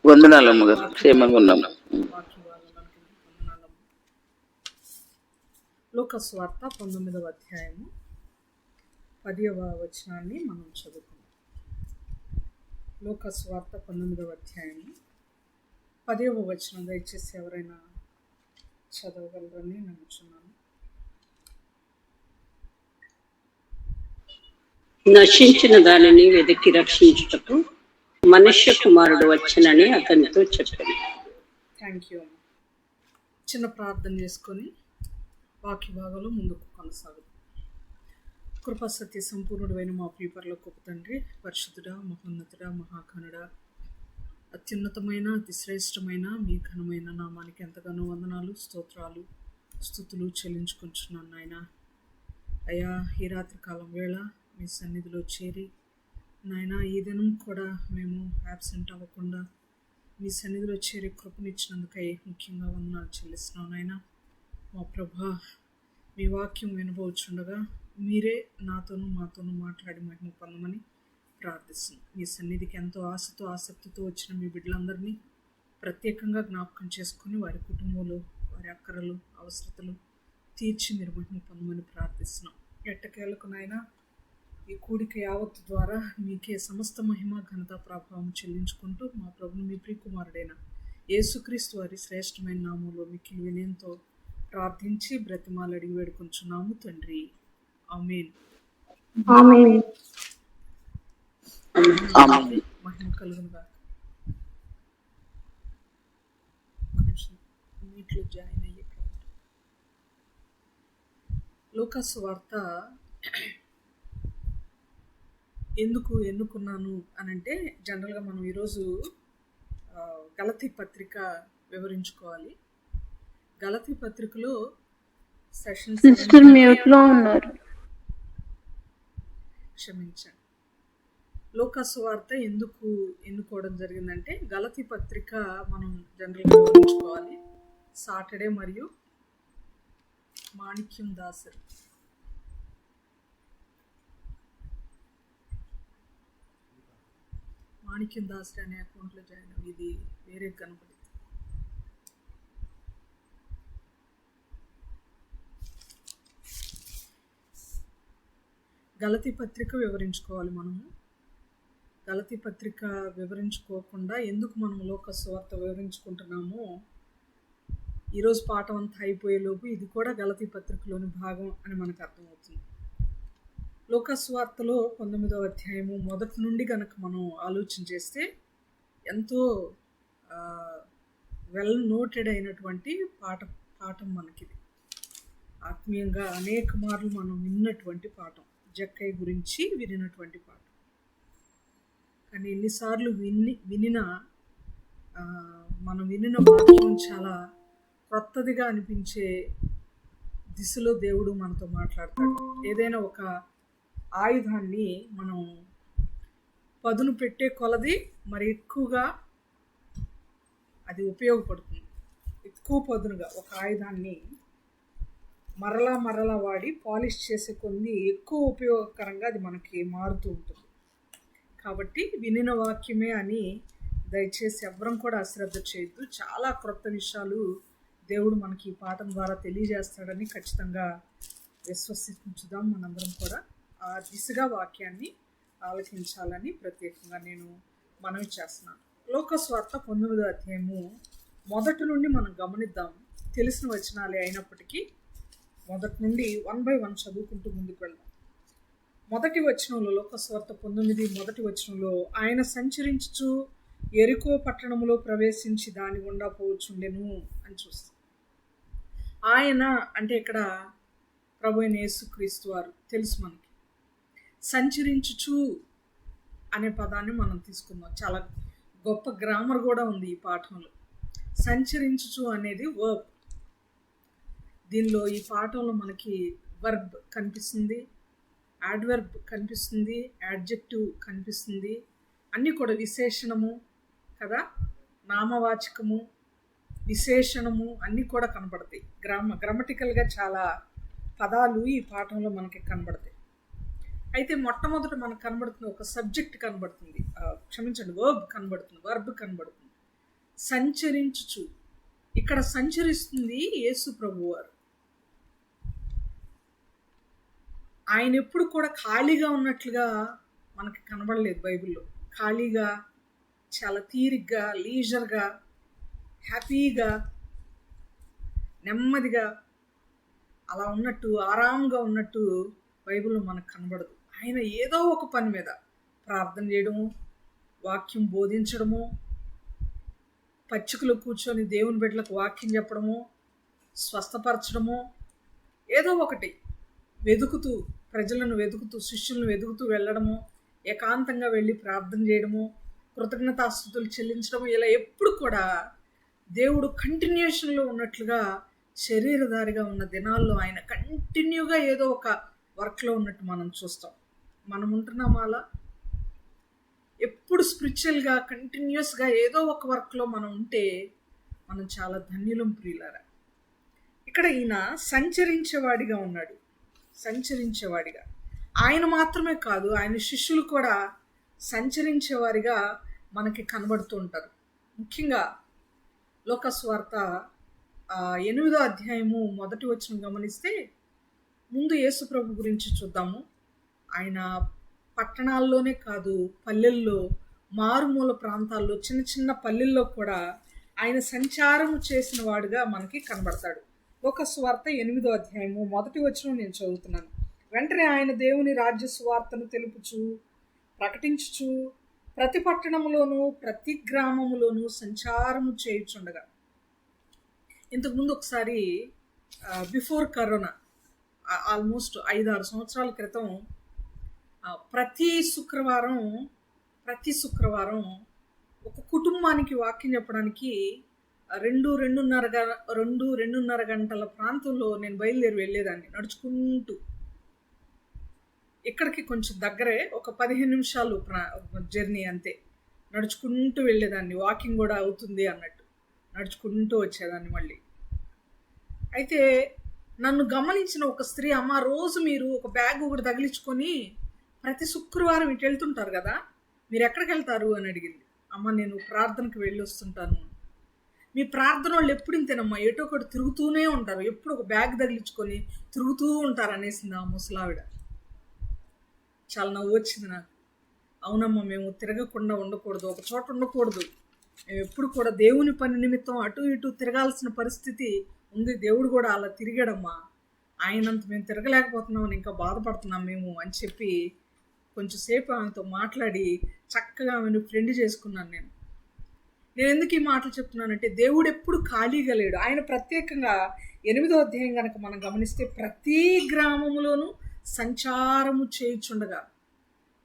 వందనాలమ్మ గారు, క్షేమంగా ఉన్నాము. లూకాసు వార్త 19వ అధ్యాయము 10వ వచనాన్ని మనం చదువుకుందాం. లూకాసు వార్త 19వ అధ్యాయము 10వ వచనం దయచేసి ఎవరైనా చదవగలరని నమ్ముచున్నాను. నశించిన దానిని వెతికి రక్షించుటకు మనుష్య కుమారుడు వచ్చనని అతనితో చెప్పాను. Thank you. చిన్న ప్రార్థన చేసుకొని వాక్య భాగంలో ముందుకు కొనసాగుతాం. కృపా సత్య సంపూర్ణుడైన మా ప్రియపరలోకపు తండ్రి, పరిశుద్ధుడా, మహోన్నతుడా, మహాఘనుడా, అత్యున్నతమైన అతి శ్రేష్టమైన మీ ఘనమైన నామానికి ఎంతగానో వందనాలు, స్తోత్రాలు, స్తుతులు చెల్లించుకుంటున్నాను నాయన. అయ్యా, ఈ రాత్రి కాలం వేళ మీ సన్నిధిలో చేరి నాయన ఈ దినం కూడా మేము యాబ్సెంట్ అవ్వకుండా మీ సన్నిధిలో చేరి కృపనిచ్చినందుకై ముఖ్యంగా వందనాలు చెల్లిస్తున్నాను నాయన. మా ప్రభా, మీ వాక్యం వినబోచుండగా మీరే నాతోనూ మాతోనూ మాట్లాడి మహిమ పొందమని ప్రార్థిస్తున్నాను. మీ సన్నిధికి ఎంతో ఆశతో ఆసక్తితో వచ్చిన మీ బిడ్డలందరినీ ప్రత్యేకంగా జ్ఞాపకం చేసుకుని వారి కుటుంబంలో వారి అక్కరలు అవసరతలు తీర్చి మీరు మహిమ పొందమని ప్రార్థిస్తున్నాం. ఎట్టకేలకు నాయన ఈ కూడిక యావత్తు ద్వారా మీకే సమస్త మహిమ ఘనత ప్రభావం చెల్లించుకుంటూ మా ప్రభుని మీ ప్రియకుమారుడైన యేసుక్రీస్తు వారి శ్రేష్టమైన నామంలో మిక్కిలి వినయంతో ప్రార్థించి బ్రతిమాలు అడిగి వేడుకుంటున్నాము తండ్రి. ఆమేన్. మహిమ కలుగునుగా. నీటిలో జాయిన్ అయ్యే లూకాసు వార్త ఎందుకు ఎన్నుకున్నాను అని అంటే, జనరల్గా మనం ఈరోజు గలతీ పత్రిక వివరించుకోవాలి. గలతీ పత్రికలో సెషన్ క్షమించండి, లూకాసు వార్త ఎందుకు ఎన్నుకోవడం జరిగిందంటే, గలతీ పత్రిక మనం జనరల్గా వివరించుకోవాలి. సాటర్డే మరియు మాణిక్యం దాసరి అనే అకౌంట్లో జాయిన్ అవ్వి, ఇది వేరే కనపడింది. గలతీ పత్రిక వివరించుకోవాలి మనము. గలతీ పత్రిక వివరించుకోకుండా ఎందుకు మనం లూకాసు వార్త వివరించుకుంటున్నామో, ఈరోజు పాఠం అంతా అయిపోయేలోపు ఇది కూడా గలతీ పత్రికలోని భాగం అని మనకు అర్థమవుతుంది. లూకాసు వార్తలో 19వ అధ్యాయము మొదటి నుండి కనుక మనం ఆలోచన చేస్తే ఎంతో వెల్ నోటెడ్ అయినటువంటి పాఠం మనకిది. ఆత్మీయంగా అనేక మార్లు మనం విన్నటువంటి పాఠం, జక్కయ్య గురించి వినినటువంటి పాఠం. కానీ ఎన్నిసార్లు మనం వినిన వాక్యం చాలా కొత్తదిగా అనిపించే దిశలో దేవుడు మనతో మాట్లాడతాడు. ఏదైనా ఒక ఆయుధాన్ని మనం పదును పెట్టే కొలది మరి ఎక్కువగా అది ఉపయోగపడుతుంది. ఎక్కువ పదునుగా ఒక ఆయుధాన్ని మరలా వాడి పాలిష్ చేసే కొన్ని ఎక్కువ ఉపయోగకరంగా అది మనకి మారుతూ ఉంటుంది. కాబట్టి వినిన వాక్యమే అని దయచేసి ఎవ్వరం కూడా అశ్రద్ధ చేయొద్దు. చాలా క్రొత్త విషయాలు దేవుడు మనకి ఈ పాఠం ద్వారా తెలియజేస్తాడని ఖచ్చితంగా విశ్వసించుదాం. మనందరం కూడా ఆ దిశగా వాక్యాన్ని ఆలకించాలని ప్రత్యేకంగా నేను మనవి చేస్తున్నాను. లూకాసు వార్త 19వ అధ్యాయము మొదటి నుండి మనం గమనిద్దాం. తెలిసిన వచనాలే అయినప్పటికీ మొదటి నుండి 1 by 1 చదువుకుంటూ ముందుకు వెళ్దాం. మొదటి వచనంలో, లూకాసు వార్త 19 మొదటి వచనంలో, ఆయన సంచరించుచు యెరికో పట్టణములో ప్రవేశించి దాని గుండా పోవచ్చుండెను అని చూస్తాం. ఆయన అంటే ఇక్కడ ప్రభు అయిన యేసుక్రీస్తు వారు తెలుసు మనకి. సంచరించుచు అనే పదాన్ని మనం తీసుకుందాం. చాలా గొప్ప గ్రామర్ కూడా ఉంది ఈ పాఠంలో. సంచరించుచు అనేది వర్బ్. దీనిలో ఈ పాఠంలో మనకి వర్బ్ కనిపిస్తుంది, యాడ్వర్బ్ కనిపిస్తుంది, యాడ్జెక్టివ్ కనిపిస్తుంది. అన్నీ కూడా విశేషణము కదా, నామవాచకము, విశేషణము అన్నీ కూడా కనబడతాయి. గ్రామటికల్గా చాలా పదాలు ఈ పాఠంలో మనకి కనబడతాయి. అయితే మొట్టమొదట మనకు కనబడుతుంది ఒక సబ్జెక్ట్ కనబడుతుంది, వర్బ్ కనబడుతుంది. సంచరించుచు. ఇక్కడ సంచరిస్తుంది యేసు ప్రభువారు. ఆయన ఎప్పుడు కూడా ఖాళీగా ఉన్నట్లుగా మనకి కనబడలేదు బైబిల్లో. ఖాళీగా, చాలా తీరిగ్గా, లీజర్గా, హ్యాపీగా, నెమ్మదిగా అలా ఉన్నట్టు, ఆరాంగా ఉన్నట్టు బైబిల్లో మనకు కనబడదు. ఆయన ఏదో ఒక పని మీద ప్రార్థన చేయడము, వాక్యం బోధించడము, పచ్చికలో కూర్చొని దేవుని బిడ్డలకు వాక్యం చెప్పడము, స్వస్థపరచడము, ఏదో ఒకటి వెతుకుతూ, ప్రజలను వెతుకుతూ, శిష్యులను వెతుకుతూ వెళ్ళడము, ఏకాంతంగా వెళ్ళి ప్రార్థన చేయడము, కృతజ్ఞతాస్తుతులు చెల్లించడము, ఇలా ఎప్పుడు కూడా దేవుడు కంటిన్యూషన్లో ఉన్నట్లుగా, శరీరధారిగా ఉన్న దినాల్లో ఆయన కంటిన్యూగా ఏదో ఒక వర్క్లో ఉన్నట్టు మనం చూస్తాం. మనం ఉంటున్నామా అలా? ఎప్పుడు స్పిరిచువల్గా కంటిన్యూస్గా ఏదో ఒక వర్క్లో మనం ఉంటే మనం చాలా ధన్యులం ప్రియులారా. ఇక్కడ ఈయన సంచరించేవాడిగా ఉన్నాడు. సంచరించేవాడిగా ఆయన మాత్రమే కాదు, ఆయన శిష్యులు కూడా సంచరించేవారిగా మనకి కనబడుతూ ఉంటారు. ముఖ్యంగా లోకస్వార్త 8వ అధ్యాయము 1వ వచనం గమనిస్తే, ముందు యేసు ప్రభు గురించి చూద్దాము. ఆయన పట్టణాల్లోనే కాదు, పల్లెల్లో, మారుమూల ప్రాంతాల్లో, చిన్న చిన్న పల్లెల్లో కూడా ఆయన సంచారము చేసిన వాడుగా మనకి కనబడతాడు. లోకస్వార్త 8వ అధ్యాయము 1వ వచనం నేను చదువుతున్నాను. వెంటనే ఆయన దేవుని రాజ్య సువార్తను తెలుపుచు, ప్రకటించుచు, ప్రతి పట్టణములోను ప్రతి గ్రామములోను సంచారము చేయుచుండగా. ఇంతకుముందు ఒకసారి బిఫోర్ కరోనా, ఆల్మోస్ట్ 5-6 సంవత్సరాల క్రితం, ప్రతి శుక్రవారం ఒక కుటుంబానికి వాక్యం చెప్పడానికి 2-2.5 గంటల ప్రాంతంలో నేను బయలుదేరి వెళ్ళేదాన్ని నడుచుకుంటూ. ఇక్కడికి కొంచెం దగ్గరే, ఒక 15 నిమిషాలు జర్నీ అంతే. నడుచుకుంటూ వెళ్ళేదాన్ని, వాకింగ్ కూడా అవుతుంది అన్నట్టు నడుచుకుంటూ వచ్చేదాన్ని మళ్ళీ. అయితే నన్ను గమనించిన ఒక స్త్రీ, అమ్మ రోజు మీరు ఒక బ్యాగ్ ఒకటి తగిలించుకొని ప్రతి శుక్రవారం ఇటు వెళ్తుంటారు కదా, మీరు ఎక్కడికి వెళ్తారు అని అడిగింది. అమ్మ నేను ప్రార్థనకు వెళ్ళి వస్తుంటాను. మీ ప్రార్థన వాళ్ళు ఎప్పుడు ఇంతేనమ్మా, ఏటో ఒకటి తిరుగుతూనే ఉంటారు, ఎప్పుడు ఒక బ్యాగ్ తగిలించుకొని తిరుగుతూ ఉంటారు అనేసింది ఆ ముసలావిడ. చాలా నవ్వు వచ్చింది నాకు. అవునమ్మా, మేము తిరగకుండా ఉండకూడదు, ఒక చోట ఉండకూడదు, మేము ఎప్పుడు కూడా దేవుని పని నిమిత్తం అటు ఇటు తిరగాల్సిన పరిస్థితి ఉంది. దేవుడు కూడా అలా తిరిగాడమ్మా, ఆయనంత మేము తిరగలేకపోతున్నామని ఇంకా బాధపడుతున్నాం మేము అని చెప్పి కొంచెంసేపు ఆమెతో మాట్లాడి చక్కగా ఆమెను ఫ్రెండ్ చేసుకున్నాను. నేను ఎందుకు ఈ మాటలు చెప్తున్నానంటే, దేవుడు ఎప్పుడు ఖాళీగా లేడు. ఆయన ప్రత్యేకంగా 8వ అధ్యాయం కనుక మనం గమనిస్తే, ప్రతి గ్రామంలోనూ సంచారము చేయుచుండగా.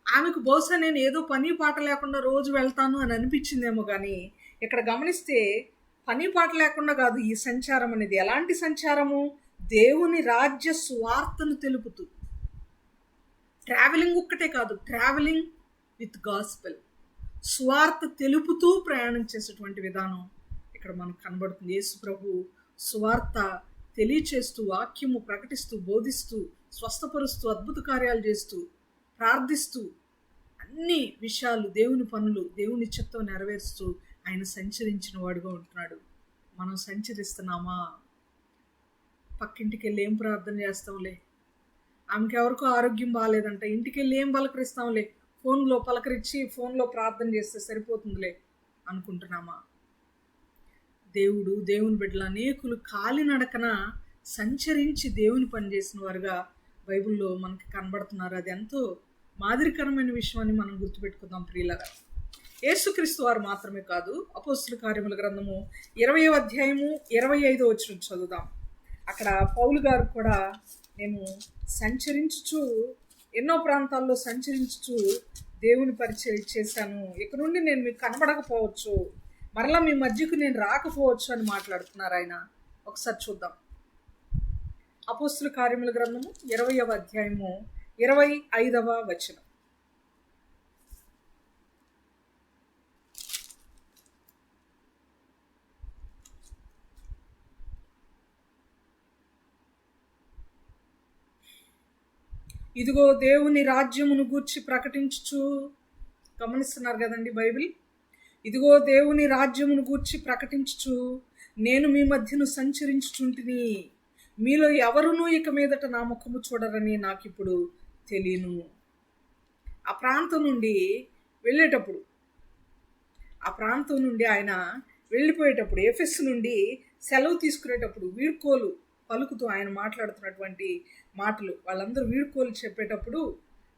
ఆమెకు బహుశా నేను ఏదో పని పాట లేకుండా రోజు వెళ్తాను అని అనిపించిందేమో, కానీ ఇక్కడ గమనిస్తే పని పాట లేకుండా కాదు ఈ సంచారం అనేది. ఎలాంటి సంచారము? దేవుని రాజ్య సువార్తను తెలుపుతూ. ట్రావెలింగ్ ఒక్కటే కాదు, ట్రావెలింగ్ విత్ గాస్పెల్, సువార్త తెలుపుతూ ప్రయాణం చేసేటువంటి విధానం ఇక్కడ మనకు కనబడుతుంది. యేసు ప్రభు సువార్త తెలియచేస్తూ, వాక్యము ప్రకటిస్తూ, బోధిస్తూ, స్వస్థపరుస్తూ, అద్భుత కార్యాలు చేస్తూ, ప్రార్థిస్తూ, అన్ని విషయాలు, దేవుని పనులు, దేవుని చిత్తం నెరవేరుస్తూ ఆయన సంచరించిన వాడుగా ఉంటున్నాడు. మనం సంచరిస్తున్నామా? పక్కింటికి వెళ్ళి ఏం ప్రార్థన చేస్తాంలే, ఆమెకి ఎవరికో ఆరోగ్యం బాగాలేదంట, ఇంటికి వెళ్ళి ఏం పలకరిస్తాంలే, ఫోన్లో పలకరించి ఫోన్లో ప్రార్థన చేస్తే సరిపోతుందిలే అనుకుంటున్నామా? దేవుని బిడ్డలు అనేకులు కాలినడకన సంచరించి దేవుని పని చేసిన వారుగా బైబిల్లో మనకి కనబడుతున్నారు. అది ఎంతో మాదిరికరమైన విషయం అని మనం గుర్తుపెట్టుకుందాం ప్రియులరా. యేసుక్రీస్తు వారు మాత్రమే కాదు, అపోస్తుల కార్యముల గ్రంథము 20వ అధ్యాయము 25వ వచనం చదువుదాం. అక్కడ పౌలు గారు కూడా, నేను సంచరించుచు, ఎన్నో ప్రాంతాల్లో సంచరించుచు దేవుని పరిచయం చేశాను, ఇక నుండి నేను మీకు కనబడకపోవచ్చు, మరలా మీ మధ్యకు నేను రాకపోవచ్చు అని మాట్లాడుతున్నారు ఆయన. ఒకసారి చూద్దాం. అపోస్తుల కార్యముల గ్రంథము 20వ అధ్యాయము 25వ వచనం. ఇదిగో దేవుని రాజ్యమును గూర్చి ప్రకటించుచు, గమనిస్తున్నారు కదండి బైబిల్, ఇదిగో దేవుని రాజ్యమును గూర్చి ప్రకటించుచు నేను మీ మధ్యను సంచరించుచుంటిని. మీలో ఎవరునూ ఇక మీదట నా ముఖము చూడరని నాకిప్పుడు తెలియను. ఆ ప్రాంతం నుండి వెళ్ళేటప్పుడు, ఆ ప్రాంతం నుండి ఆయన వెళ్ళిపోయేటప్పుడు, ఎఫెస్ నుండి సెలవు తీసుకునేటప్పుడు వీడ్కోలు పలుకుతూ ఆయన మాట్లాడుతున్నటువంటి మాటలు, వాళ్ళందరూ వీడ్కోలు చెప్పేటప్పుడు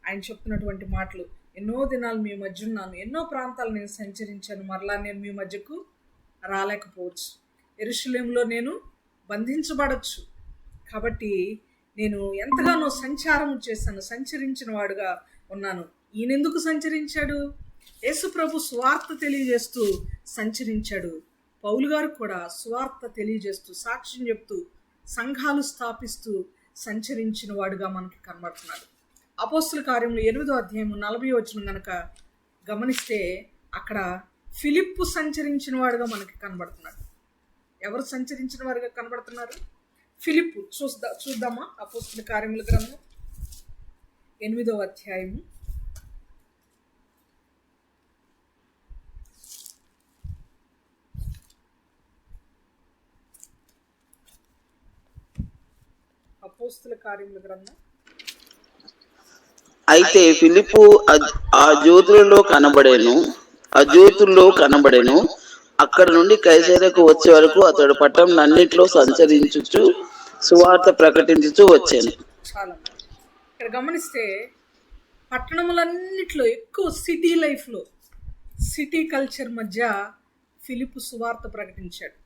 ఆయన చెప్తున్నటువంటి మాటలు, ఎన్నో దినాలు మీ మధ్య ఉన్నాను, ఎన్నో ప్రాంతాలు నేను సంచరించాను, మరలా నేను మీ మధ్యకు రాలేకపోవచ్చు. యెరూషలేములో నేను బంధించబడచ్చు, కాబట్టి నేను ఎంతగానో సంచారం చేశాను, సంచరించిన వాడుగా ఉన్నాను. ఈయనెందుకు సంచరించాడు? యేసు ప్రభు సువార్త తెలియజేస్తూ సంచరించాడు. పౌలు గారు కూడా సువార్త తెలియజేస్తూ, సాక్ష్యం చెప్తూ, సంఘాలు స్థాపిస్తూ సంచరించిన వాడుగా మనకి కనబడుతున్నాడు. అపోస్తుల కార్యములు 8వ అధ్యాయము 40వ వచనం గనక గమనిస్తే అక్కడ ఫిలిప్పు సంచరించిన వాడుగా మనకి కనబడుతున్నాడు. ఎవరు సంచరించిన వారుగా కనబడుతున్నారు? ఫిలిప్పు. చూద్దామా అపోస్తుల కార్యముల గ్రంథం 8వ అధ్యాయము 8వ గ్రంథం. అయితే ఫిలిప్పు ఆ జ్యోతుల్లో కనబడెను. అక్కడ నుండి కైసరయ్యకు వచ్చే వరకు అతడు పట్టణంలో సంచరించుచు సువార్త ప్రకటించుచు వచ్చాను. చాలా ఇక్కడ గమనిస్తే పట్టణములన్నిట్లో ఎక్కువ సిటీ లైఫ్లో, సిటీ కల్చర్ మధ్య ఫిలిప్పు సువార్త ప్రకటించాడు.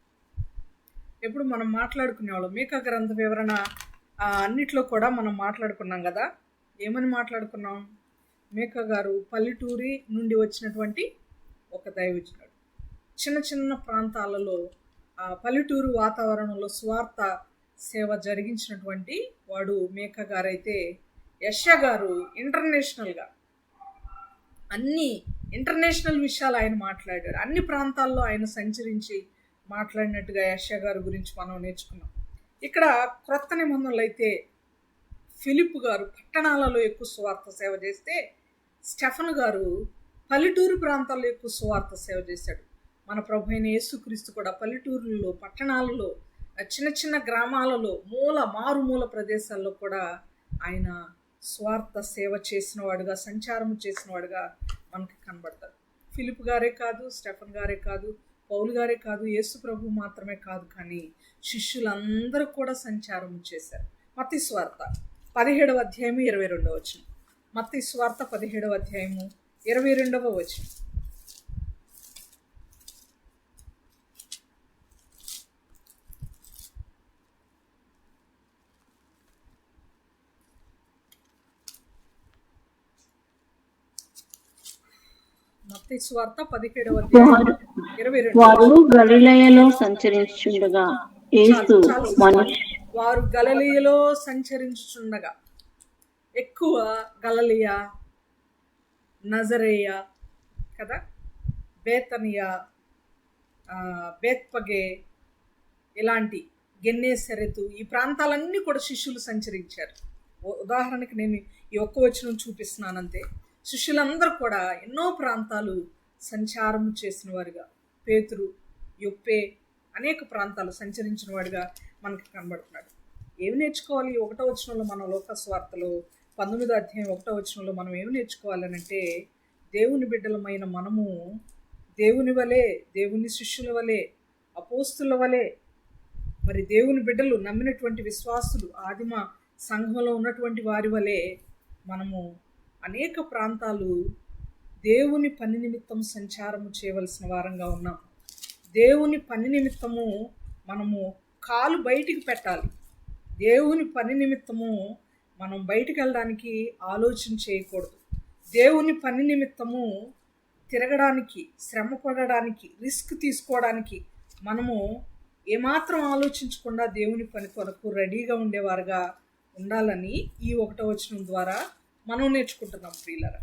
ఎప్పుడు మనం మాట్లాడుకునేవాళ్ళం మీకా గ్రంథ వివరణ అన్నిట్లో కూడా మనం మాట్లాడుకున్నాం కదా. ఏమని మాట్లాడుకున్నాం? మీకా గారు పల్లెటూరి నుండి వచ్చినటువంటి ఒక దైవజనుడు. చిన్న చిన్న ప్రాంతాలలో పల్లెటూరు వాతావరణంలో స్వార్థ సేవ జరిగించినటువంటి వాడు మీకా గారు. అయితే యెషయా గారు ఇంటర్నేషనల్గా అన్ని ఇంటర్నేషనల్ విషయాలు ఆయన మాట్లాడాడు. అన్ని ప్రాంతాల్లో ఆయన సంచరించి మాట్లాడినట్టుగా యెషయా గారి గురించి మనం నేర్చుకున్నాం. ఇక్కడ క్రొత్త నిబంధనలు అయితే ఫిలిప్పు గారు పట్టణాలలో ఎక్కువ సువార్త సేవ చేస్తే, స్టెఫన్ గారు పల్లెటూరు ప్రాంతాల్లో ఎక్కువ సువార్త సేవ చేశాడు. మన ప్రభు అయిన యేసుక్రీస్తు కూడా పల్లెటూరులలో, పట్టణాలలో, చిన్న చిన్న గ్రామాలలో, మారుమూల ప్రదేశాల్లో కూడా ఆయన స్వార్థ సేవ చేసిన వాడుగా, సంచారం చేసిన వాడుగా మనకి కనబడతాడు. ఫిలిప్ గారే కాదు, స్టెఫన్ గారే కాదు, పౌలు గారే కాదు, యేసు ప్రభు మాత్రమే కాదు, కానీ శిష్యులందరూ కూడా సంచారం చేశారు. మత్తయి సువార్త 17వ అధ్యాయము 22వ వచనం. మత్తయి సువార్త 17వ అధ్యాయము 22వ వచనం. మత్తయి సువార్త 17వ అధ్యాయం 22. వారు గలిలయలో సంచరించుచుండగా యేసు వారు గలిలయలో సంచరించుచుండగా, ఎక్కువ గలిలయ, నజరేయ కదా, బేతనియా, బేత్పగే, ఇలాంటి గెన్నేసరెతు, ఈ ప్రాంతాలన్నీ కూడా శిష్యులు సంచరించారు. ఉదాహరణకి నేను ఈ ఒక్క వచనం చూపిస్తున్నానంతే. శిష్యులందరూ కూడా ఎన్నో ప్రాంతాలు సంచారం చేసిన వారుగా, పేతురు, యొప్పే, అనేక ప్రాంతాలు సంచరించిన వాడిగా మనకి కనబడుతున్నాడు. ఏమి నేర్చుకోవాలి? 1వ వచనంలో మనం లోకస్వార్తలో 19వ అధ్యాయం 1వ వచనంలో మనం ఏమి నేర్చుకోవాలనంటే, దేవుని బిడ్డలమైన మనము దేవుని వలె, దేవుని శిష్యుల వలె, అపోస్తుల వలె, మరి దేవుని బిడ్డలు నమ్మినటువంటి విశ్వాసులు, ఆదిమ సంఘంలో ఉన్నటువంటి వారి వలె మనము అనేక ప్రాంతాలు దేవుని పని నిమిత్తం సంచారము చేయవలసిన వారంగా ఉన్నాం. దేవుని పని నిమిత్తము మనము కాలు బయటికి పెట్టాలి. దేవుని పని నిమిత్తము మనం బయటికి వెళ్ళడానికి ఆలోచన చేయకూడదు. దేవుని పని నిమిత్తము తిరగడానికి, శ్రమ పడడానికి, రిస్క్ తీసుకోవడానికి మనము ఏమాత్రం ఆలోచించకుండా దేవుని పని కొరకు రెడీగా ఉండేవారుగా ఉండాలని ఈ 1వ వచనం ద్వారా మనం నేర్చుకుంటున్నాం ప్రియులారా.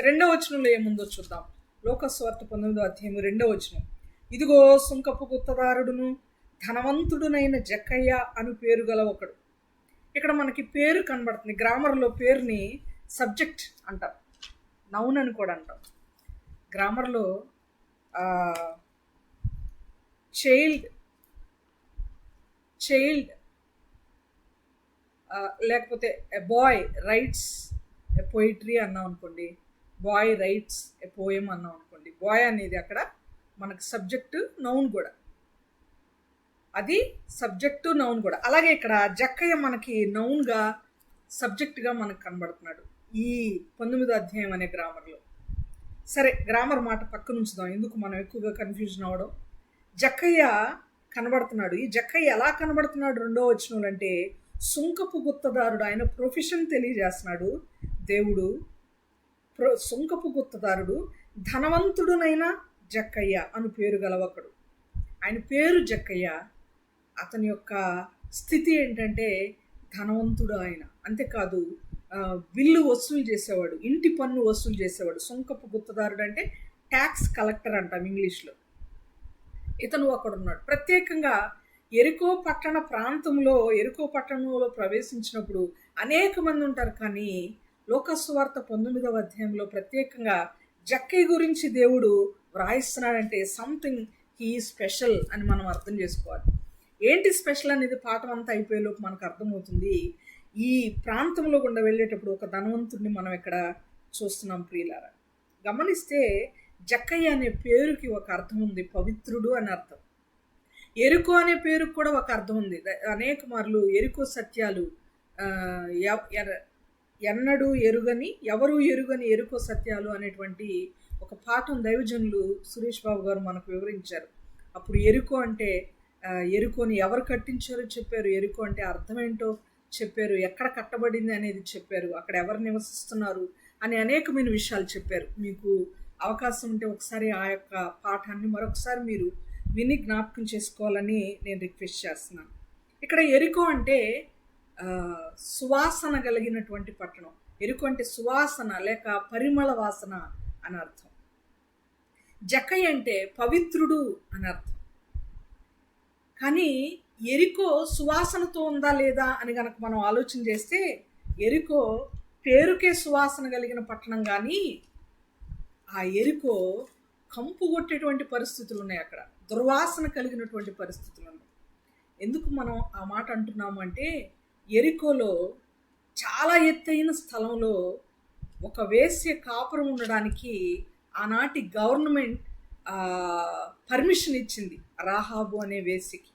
2వ వచనంలో ఏముందో చూద్దాం. లోకస్వార్త 19వ అధ్యాయం 2వ వచనం. ఇదిగో సుంకపు గుత్తదారుడును ధనవంతుడునైన జక్కయ్య అను పేరు గల ఒకడు. ఇక్కడ మనకి పేరు కనబడుతుంది. గ్రామర్లో పేరుని సబ్జెక్ట్ అంటాం, నౌన్ అని కూడా అంటాం. గ్రామర్లో చైల్డ్ చైల్డ్ లేకపోతే a boy rights a poetry అన్నాం అనుకోండి, బాయ్ రైట్స్ ఎ పోయం అన్నాం అనుకోండి, బాయ్ అనేది అక్కడ మనకు సబ్జెక్టు నౌన్ కూడా, అది సబ్జెక్టు నౌన్ కూడా. అలాగే ఇక్కడ జక్కయ్య మనకి నౌన్గా సబ్జెక్టుగా మనకు కనబడుతున్నాడు ఈ 19వ అధ్యాయం అనే గ్రామర్లో. సరే, గ్రామర్ మాట పక్కన ఉంచుదాం, ఎందుకు మనం ఎక్కువగా కన్ఫ్యూజన్ అవ్వడం. జక్కయ్య కనబడుతున్నాడు. ఈ జక్కయ్య ఎలా కనబడుతున్నాడు 2వ వచనంలో అంటే, సుంకపు గుత్తదారుడు, ఆయన ప్రొఫెషన్ తెలియజేస్తున్నాడు దేవుడు. సుంకపు గుత్తదారుడు, ధనవంతుడునైన జక్కయ్య అను పేరు గలవకడు. ఆయన పేరు జక్కయ్య, అతని యొక్క స్థితి ఏంటంటే ధనవంతుడు ఆయన. అంతేకాదు బిల్లు వసూలు చేసేవాడు, ఇంటి పన్ను వసూలు చేసేవాడు. సుంకపు గుత్తదారుడు అంటే ట్యాక్స్ కలెక్టర్ అంటాం ఇంగ్లీష్లో. ఇతను ఒకడున్నాడు. ప్రత్యేకంగా ఎరికో పట్టణంలో ప్రవేశించినప్పుడు అనేక మంది ఉంటారు, కానీ లూకాసు వార్త 19వ అధ్యాయంలో ప్రత్యేకంగా జక్కయ్య గురించి దేవుడు వ్రాయిస్తున్నాడంటే సంథింగ్ హీ స్పెషల్ అని మనం అర్థం చేసుకోవాలి. ఏంటి స్పెషల్ అనేది పాఠం అంతా అయిపోయేలోపు మనకు అర్థమవుతుంది. ఈ ప్రాంతంలో గుండా వెళ్ళేటప్పుడు ఒక ధనవంతుడిని మనం ఇక్కడ చూస్తున్నాం ప్రియులారా. గమనిస్తే జక్కయ్య అనే పేరుకి ఒక అర్థం ఉంది, పవిత్రుడు అని అర్థం. ఎరుకో అనే పేరుకు కూడా ఒక అర్థం ఉంది. అనేక మార్లు ఎరుకో సత్యాలు, ఎన్నడూ ఎరుగని, ఎవరు ఎరుగని ఎరుకో సత్యాలు అనేటువంటి ఒక పాఠం దైవజనులు సురేష్ బాబు గారు మనకు వివరించారు. అప్పుడు ఎరుకో అంటే, ఎరుకోని ఎవరు కట్టించారో చెప్పారు, ఎరుకో అంటే అర్థం ఏంటో చెప్పారు, ఎక్కడ కట్టబడింది అనేది చెప్పారు, అక్కడ ఎవరు నివసిస్తున్నారు అని అనేకమైన విషయాలు చెప్పారు. మీకు అవకాశం ఉంటే ఒకసారి ఆ యొక్క పాఠాన్ని మరొకసారి మీరు విని జ్ఞాపకం చేసుకోవాలని నేను రిక్వెస్ట్ చేస్తున్నాను. ఇక్కడ ఎరుకో అంటే సువాసన కలిగినటువంటి పట్టణం. ఎరుకో అంటే సువాసన లేక పరిమళ వాసన అని అర్థం. జక్కయ్య అంటే పవిత్రుడు అని అర్థం. కానీ ఎరికో సువాసనతో ఉందా లేదా అని కనుక మనం ఆలోచన చేస్తే, ఎరికో పేరుకే సువాసన కలిగిన పట్టణం, కానీ ఆ ఎరికో కంపు కొట్టేటువంటి పరిస్థితులు ఉన్నాయి, అక్కడ దుర్వాసన కలిగినటువంటి పరిస్థితులు ఉన్నాయి. ఎందుకు మనం ఆ మాట అంటున్నాము అంటే, ఎరికోలో చాలా ఎత్తైన స్థలంలో ఒక వేశ్య కాపురం ఉండడానికి ఆనాటి గవర్నమెంట్ పర్మిషన్ ఇచ్చింది రాహాబు అనే వేశ్యకి.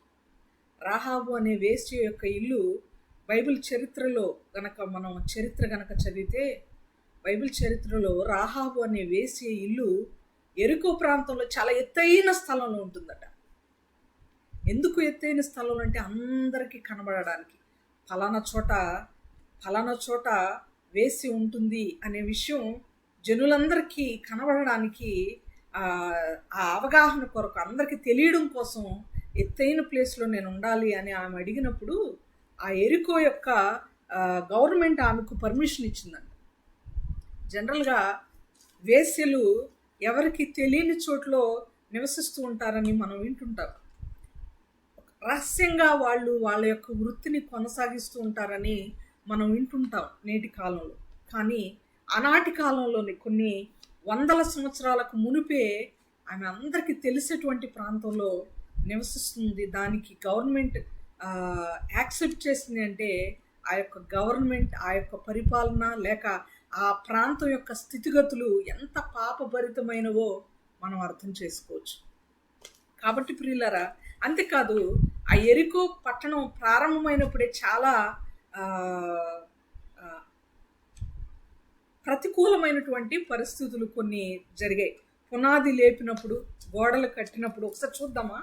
రాహాబు అనే వేశ్య యొక్క ఇల్లు బైబిల్ చరిత్రలో మనం చరిత్ర గనక చదివితే, బైబిల్ చరిత్రలో రాహాబు అనే వేశ్య ఇల్లు ఎరుకో ప్రాంతంలో చాలా ఎత్తైన స్థలంలో ఉంటుందట. ఎందుకు ఎత్తైన స్థలంలో అంటే అందరికీ కనబడడానికి, ఫలానా చోట వేసి ఉంటుంది అనే విషయం జనులందరికీ కనబడడానికి, ఆ అవగాహన కొరకు అందరికీ తెలియడం కోసం ఎత్తైన ప్లేస్లో నేను ఉండాలి అని ఆమె అడిగినప్పుడు ఆ ఎరికో యొక్క గవర్నమెంట్ ఆమెకు పర్మిషన్ ఇచ్చిందంట. జనరల్గా వేశ్యలు ఎవరికి తెలియని చోట్ల నివసిస్తూ ఉంటారని మనం వింటుంటాం. రహస్యంగా వాళ్ళ యొక్క వృత్తిని కొనసాగిస్తూ ఉంటారని మనం వింటుంటాం నేటి కాలంలో. కానీ ఆనాటి కాలంలోని కొన్ని వందల సంవత్సరాలకు మునిపే ఆమె అందరికీ తెలిసేటువంటి ప్రాంతంలో నివసిస్తుంది. దానికి గవర్నమెంట్ యాక్సెప్ట్ చేసింది అంటే ఆ యొక్క గవర్నమెంట్, ఆ యొక్క పరిపాలన లేక ఆ ప్రాంతం యొక్క స్థితిగతులు ఎంత పాపభరితమైనవో మనం అర్థం చేసుకోవచ్చు. కాబట్టి ప్రియులారా, అంతేకాదు ఆ ఎరికో పట్టణం ప్రారంభమైనప్పుడే చాలా ప్రతికూలమైనటువంటి పరిస్థితులు కొన్ని జరిగాయి. పునాది లేపినప్పుడు, గోడలు కట్టినప్పుడు. ఒకసారి చూద్దామా?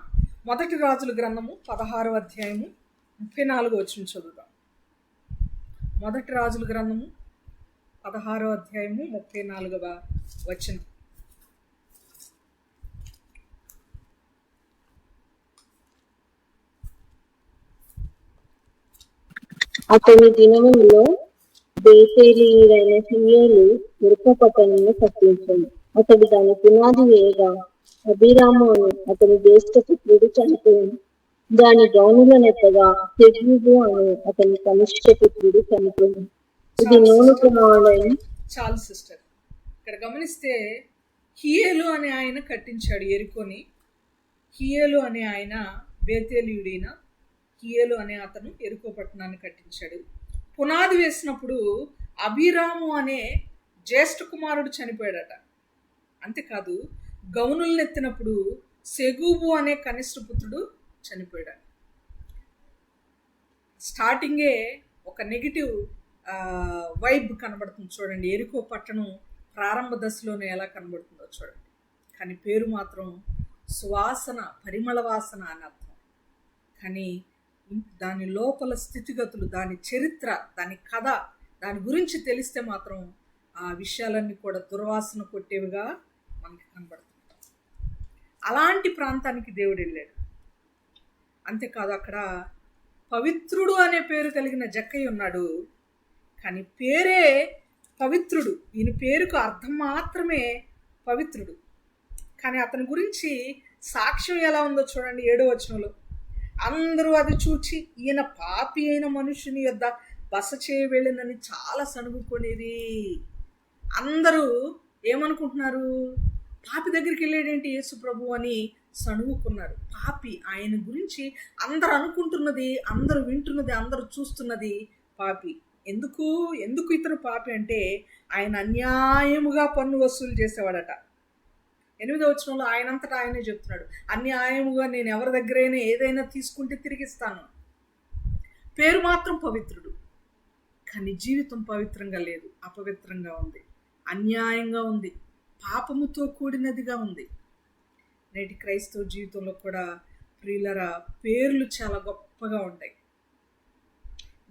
1 రాజుల గ్రంథము 16వ అధ్యాయము 34వ వచనం చదువుదాం. 1 రాజుల గ్రంథము 16వ అధ్యాయము 34వ వచనం. అతని దినములలో బేతేలీయుడైన హియ్యేలు ఎరుకో పట్టణమును కట్టించాడు. అతడు దాని పునాది వేయగా అభిరాము అని అతని జ్యేష్ఠ పుత్రుడు చనిపోయాడు. దాని గౌనులనెత్తగా సెగూబు అని అతని కనిష్ట పుత్రుడు చనిపోయాడు. ఇది నూను కుమారుడైన. చాలు సిస్టర్, ఇక్కడ గమనిస్తే హియేలు అనే ఆయన కట్టించాడు ఎరికోని. హియేలు అనే ఆయన బేతేలీయుడైన హియేలు అనే అతను ఎరికో పట్టణాన్ని కట్టించాడు. పునాది వేసినప్పుడు అబీరాము అనే జ్యేష్ఠ కుమారుడు చనిపోయాడట. అంతేకాదు గౌనులను ఎత్తినప్పుడు సెగూబు అనే కనిష్ఠ పుత్రుడు చనిపోయాడు. స్టార్టింగే ఒక నెగిటివ్ వైబ్ కనబడుతుంది చూడండి. ఎరికో పట్టణం ప్రారంభ దశలోనే ఎలా కనబడుతుందో చూడండి. కానీ పేరు మాత్రం సువాసన, పరిమళ వాసన అని అర్థం. కానీ దాని లోపల స్థితిగతులు, దాని చరిత్ర, దాని కథ, దాని గురించి తెలిస్తే మాత్రం ఆ విషయాలన్నీ కూడా దుర్వాసన కొట్టేవిగా మనకి కనబడుతుంది. అలాంటి ప్రాంతానికి దేవుడు వెళ్ళాడు. అంతేకాదు అక్కడ పవిత్రుడు అనే పేరు కలిగిన జక్కయ్య ఉన్నాడు. కానీ పేరే పవిత్రుడు. ఈయన పేరుకు అర్థం మాత్రమే పవిత్రుడు. కానీ అతని గురించి సాక్ష్యం ఎలా ఉందో చూడండి. 7వ వచనంలో అందరూ అది చూచి ఈయన పాపి అయిన మనుషుని యొద్ద బస చేయవెళ్ళినని చాలా సణుగుకొనేది. అందరూ ఏమనుకుంటున్నారు? పాపి దగ్గరికి వెళ్ళాడేంటి యేసు ప్రభు అని సణుగుకున్నారు. పాపి, ఆయన గురించి అందరు అనుకుంటున్నది, అందరూ వింటున్నది, అందరూ చూస్తున్నది పాపి. ఎందుకు ఇతను పాపి అంటే ఆయన అన్యాయముగా పన్ను వసూలు చేసేవాడట. 8వ వచనంలో ఆయనంతటా ఆయనే చెప్తున్నాడు, అన్యాయముగా నేను ఎవరి దగ్గరైనా ఏదైనా తీసుకుంటే తిరిగిస్తాను. పేరు మాత్రం పవిత్రుడు, కానీ జీవితం పవిత్రంగా లేదు, అపవిత్రంగా ఉంది, అన్యాయంగా ఉంది, పాపముతో కూడినదిగా ఉంది. నేటి క్రైస్తవ జీవితంలో కూడా ప్రియులరా పేర్లు చాలా గొప్పగా ఉంటాయి.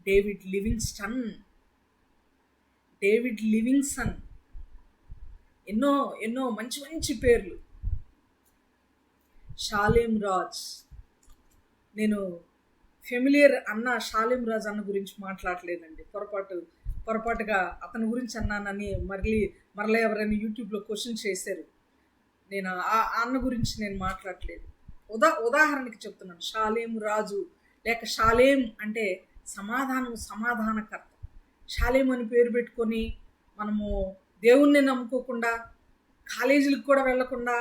డేవిడ్ లివింగ్సన్, ఎన్నో మంచి పేర్లు. షాలేం రాజ్, నేను ఫెమిలియర్ అన్న షాలేం రాజ్ అన్న గురించి మాట్లాడలేదండి. పొరపాటుగా అతని గురించి అన్నానని మరలా ఎవరైనా యూట్యూబ్లో క్వశ్చన్ చేశారు. నేను ఆ అన్న గురించి నేను మాట్లాడలేదు. ఉదాహరణకి చెప్తున్నాను. షాలేం రాజు లేక షాలేం అంటే సమాధానకర్త. షాలేం అని పేరు పెట్టుకొని మనము దేవుణ్ణి నమ్ముకోకుండా, కాలేజీలకు కూడా వెళ్లకుండా,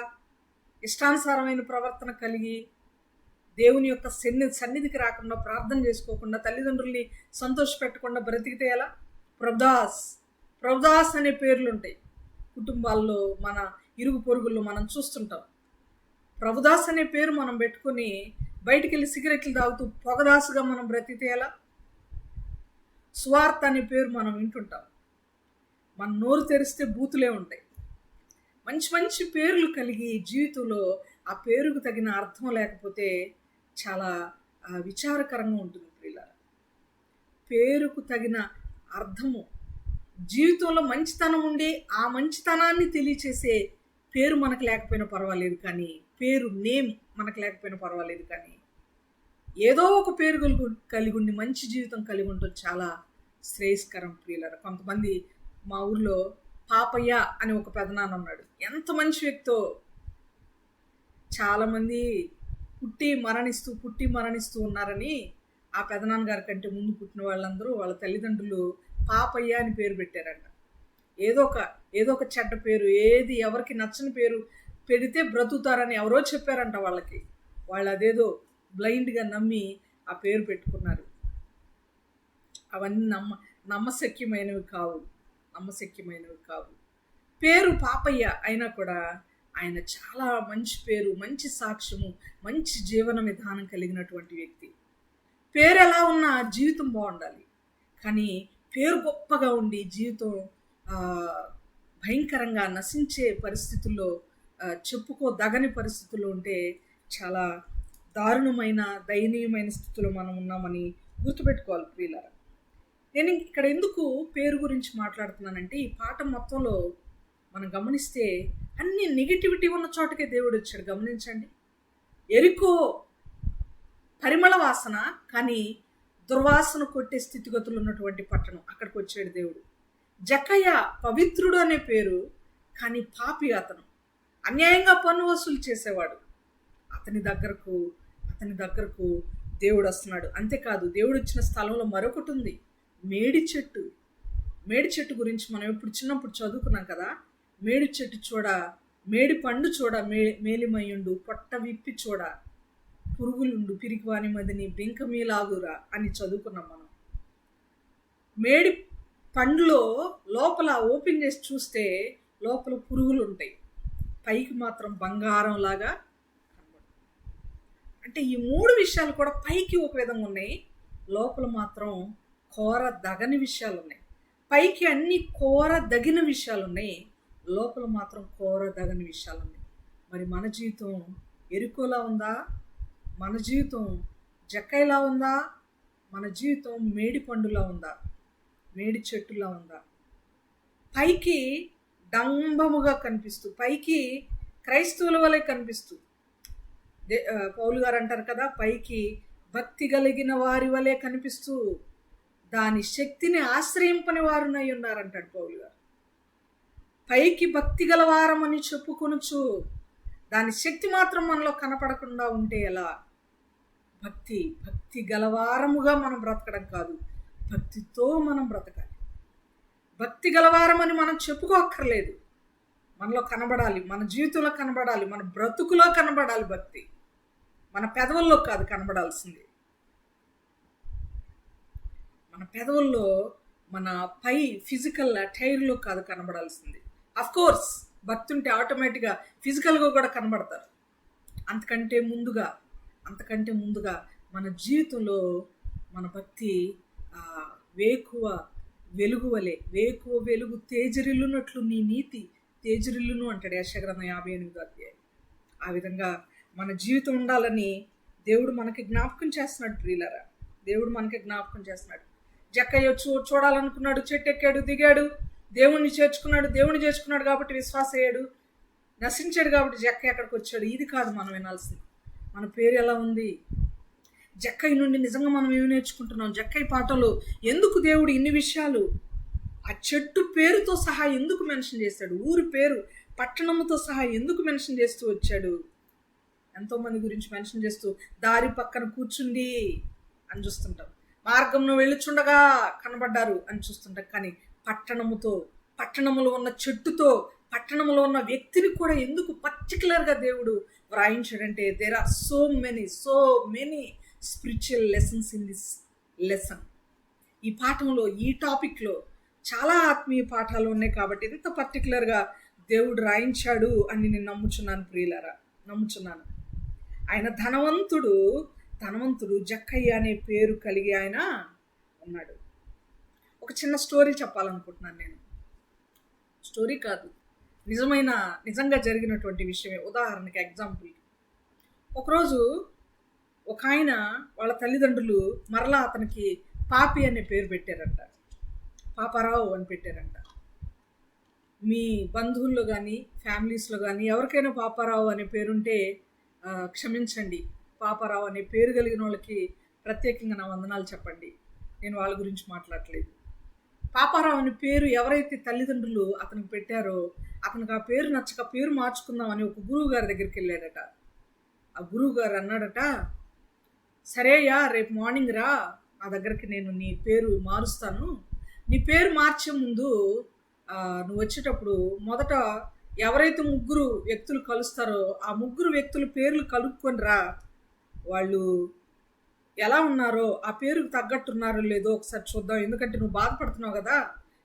ఇష్టానుసారమైన ప్రవర్తన కలిగి, దేవుని యొక్క సన్నిధికి రాకుండా, ప్రార్థన చేసుకోకుండా, తల్లిదండ్రుల్ని సంతోషపెట్టకుండా బ్రతికితే ఎలా? ప్రభుదాస్ అనే పేర్లు ఉంటాయి కుటుంబాల్లో, మన ఇరుగు పొరుగుల్లో మనం చూస్తుంటాం. ప్రభుదాస్ అనే పేరు మనం పెట్టుకొని బయటికి వెళ్ళి సిగరెట్లు తాగుతూ పొగదాసుగా మనం బ్రతికితే ఎలా? సువార్త అనే పేరు మనం వింటుంటాం. మన నోరు తెరిస్తే బూతులే ఉంటాయి. మంచి పేర్లు కలిగి జీవితంలో ఆ పేరుకు తగిన అర్థం లేకపోతే చాలా విచారకరంగా ఉంటుంది ప్రియులారా. పేరుకు తగిన అర్థము, జీవితంలో మంచితనం ఉండి ఆ మంచితనాన్ని తెలియచేసే పేరు మనకు లేకపోయినా పర్వాలేదు, కానీ పేరు నేమ్ మనకు లేకపోయినా పర్వాలేదు, కానీ ఏదో ఒక పేరు కలిగి ఉండి మంచి జీవితం కలిగి ఉండటం చాలా శ్రేయస్కరం ప్రియులారా. కొంతమంది మా ఊర్లో పాపయ్య అని ఒక పెదనాన్న ఉన్నాడు. ఎంత మంచి వ్యక్తో. చాలామంది పుట్టి మరణిస్తూ ఉన్నారని ఆ పెదనాన్న గారి కంటే ముందు పుట్టిన వాళ్ళందరూ వాళ్ళ తల్లిదండ్రులు పాపయ్య అని పేరు పెట్టారంట. ఏదో ఒక చెడ్డ పేరు, ఎవరికి నచ్చని పేరు పెడితే బ్రతుకుతారని ఎవరో చెప్పారంట వాళ్ళకి. వాళ్ళు అదేదో బ్లైండ్గా నమ్మి ఆ పేరు పెట్టుకున్నారు. అవన్నీ నమ్మశక్యమైనవి కావు. పేరు పాపయ్య అయినా కూడా ఆయన చాలా మంచి పేరు, మంచి సాక్ష్యము, మంచి జీవన విధానం కలిగినటువంటి వ్యక్తి. పేరు ఎలా ఉన్నా జీవితం బాగుండాలి. కానీ పేరు గొప్పగా ఉండి జీవితం భయంకరంగా నశించే పరిస్థితుల్లో, చెప్పుకోదగని పరిస్థితుల్లో ఉంటే చాలా దారుణమైన, దయనీయమైన స్థితిలో మనం ఉన్నామని గుర్తుపెట్టుకోవాలి ప్రియులారా. నేను ఇక్కడ ఎందుకు పేరు గురించి మాట్లాడుతున్నానంటే, ఈ పాఠం మొత్తంలో మనం గమనిస్తే అన్ని నెగిటివిటీ ఉన్న చోటకే దేవుడు వచ్చాడు. గమనించండి. ఎరికో పరిమళ వాసన, కానీ దుర్వాసన కొట్టే స్థితిగతులు ఉన్నటువంటి పట్టణం, అక్కడికి వచ్చాడు దేవుడు. జక్కయ్య పవిత్రుడు అనే పేరు, కానీ పాపి అతను, అన్యాయంగా పన్ను వసూలు చేసేవాడు. అతని దగ్గరకు దేవుడు వస్తున్నాడు. అంతేకాదు దేవుడు వచ్చిన స్థలంలో మరొకటి ఉంది, మేడి చెట్టు గురించి మనం ఎప్పుడు చిన్నప్పుడు చదువుకున్నాం కదా. మేడి చెట్టు చూడ మేడి పండు చూడ మేలిమయుండు, పొట్ట విప్పి చూడ పురుగులుండు, పిరికివాని మదిని బింకమీలాగురా అని చదువుకున్నాం మనం. మేడి పండులో లోపల ఓపెన్ చేసి చూస్తే లోపల పురుగులు ఉంటాయి, పైకి మాత్రం బంగారం లాగా కనబడుతుంది. అంటే ఈ 3 విషయాలు కూడా పైకి ఒక విధంగా ఉన్నాయి, లోపల మాత్రం కోర దగని విషయాలు ఉన్నాయి. పైకి అన్ని కోర దగిన విషయాలు ఉన్నాయి, లోపల మాత్రం కోర దగని విషయాలు ఉన్నాయి. మరి మన జీవితం ఎరుకోలా ఉందా? మన జీవితం జక్కైలా ఉందా? మన జీవితం మేడి పండులా ఉందా? మేడి చెట్టులా ఉందా? పైకి డంబముగా కనిపిస్తూ, పైకి క్రైస్తవుల వలె కనిపిస్తూ, పౌలు గారు అంటారు కదా, పైకి భక్తి కలిగిన వారి వలె కనిపిస్తూ దాని శక్తిని ఆశ్రయింపని వారునై ఉన్నారంటాడు పౌలు గారు. పైకి భక్తి గలవారమని చెప్పుకొనుచు దాని శక్తి మాత్రం మనలో కనపడకుండా ఉంటే ఎలా? భక్తి గలవారముగా మనం బ్రతకడం కాదు, భక్తితో మనం బ్రతకాలి. భక్తి గలవారమని మనం చెప్పుకోక్కర్లేదు, మనలో కనబడాలి, మన జీవితంలో కనబడాలి, మన బ్రతుకులో కనబడాలి. భక్తి మన పెదవుల్లో కాదు కనబడాల్సింది, మన పెదవుల్లో, మన పై ఫిజికల్ అటైర్లో కాదు కనబడాల్సింది. అఫ్ కోర్స్ భక్తి ఉంటే ఆటోమేటిక్గా ఫిజికల్గా కూడా కనబడతారు. అంతకంటే ముందుగా మన జీవితంలో మన భక్తి వేకువ వెలుగు వలె, వేకువ వెలుగు తేజరిల్లునట్లు నీ నీతి తేజరిల్లును అంటాడు యెషయా గ్రంథం 58వ అధ్యాయం. ఆ విధంగా మన జీవితం ఉండాలని దేవుడు మనకి జ్ఞాపకం చేస్తున్నాడు ప్రియులారా. దేవుడు మనకి జ్ఞాపకం చేస్తున్నాడు. జక్కయ్య చూడాలనుకున్నాడు, చెట్టు ఎక్కాడు, దిగాడు, దేవుణ్ణి చేర్చుకున్నాడు కాబట్టి విశ్వాస అయ్యాడు, నశించాడు కాబట్టి జక్కయ్య అక్కడికి వచ్చాడు. ఇది కాదు మనం వినాల్సింది. మన పేరు ఎలా ఉంది? జక్కయ్య నుండి నిజంగా మనం ఏమి నేర్చుకుంటున్నాం? జక్కయ్య పాటలో ఎందుకు దేవుడు ఇన్ని విషయాలు, ఆ చెట్టు పేరుతో సహా ఎందుకు మెన్షన్ చేశాడు? ఊరి పేరు, పట్టణముతో సహా ఎందుకు మెన్షన్ చేస్తూ వచ్చాడు? ఎంతోమంది గురించి మెన్షన్ చేస్తూ దారి పక్కన కూర్చుండి అని చూస్తుంటాం, మార్గంలో వెళ్ళుచుండగా కనబడ్డారు అని చూస్తుంటాం. కానీ పట్టణములో ఉన్న చెట్టుతో, పట్టణంలో ఉన్న వ్యక్తిని కూడా ఎందుకు పర్టికులర్గా దేవుడు వ్రాయించాడంటే there are so many spiritual lessons in this lesson. ఈ పాఠంలో, ఈ టాపిక్లో చాలా ఆత్మీయ పాఠాలు ఉన్నాయి కాబట్టి ఎంత పర్టికులర్గా దేవుడు రాయించాడు అని నేను నమ్ముచున్నాను ప్రియులారా, నమ్ముచున్నాను. ఆయన ధనవంతుడు జక్కయ్య అనే పేరు కలిగి ఆయన ఉన్నాడు. ఒక చిన్న స్టోరీ చెప్పాలనుకుంటున్నాను నేను. స్టోరీ కాదు, నిజంగా జరిగినటువంటి విషయమే. ఉదాహరణకి ఎగ్జాంపుల్, ఒకరోజు ఒక ఆయన వాళ్ళ తల్లిదండ్రులు మరలా అతనికి పాపి అనే పేరు పెట్టారంట, పాపారావు అని పెట్టారంట. మీ బంధువుల్లో కానీ ఫ్యామిలీస్లో కానీ ఎవరికైనా పాపారావు అనే పేరుంటే క్షమించండి, పాపారావు అనే పేరు కలిగిన వాళ్ళకి ప్రత్యేకంగా నా వందనాలు చెప్పండి. నేను వాళ్ళ గురించి మాట్లాడలేదు. పాపారావు అనే పేరు ఎవరైతే తల్లిదండ్రులు అతనికి పెట్టారో అతనికి ఆ పేరు నచ్చక పేరు మార్చుకుందామని ఒక గురువు గారి దగ్గరికి వెళ్ళాడట. ఆ గురువు గారు అన్నాడట, సరేయా రేపు మార్నింగ్ రా నా దగ్గరికి, నేను నీ పేరు మారుస్తాను. నీ పేరు మార్చే ముందు నువ్వు వచ్చేటప్పుడు మొదట ఎవరైతే 3 వ్యక్తులు కలుస్తారో ఆ 3 వ్యక్తుల పేర్లు కలుపుకొని రా. వాళ్ళు ఎలా ఉన్నారో, ఆ పేరుకు తగ్గట్టున్నారో లేదో ఒకసారి చూద్దాం. ఎందుకంటే నువ్వు బాధపడుతున్నావు కదా,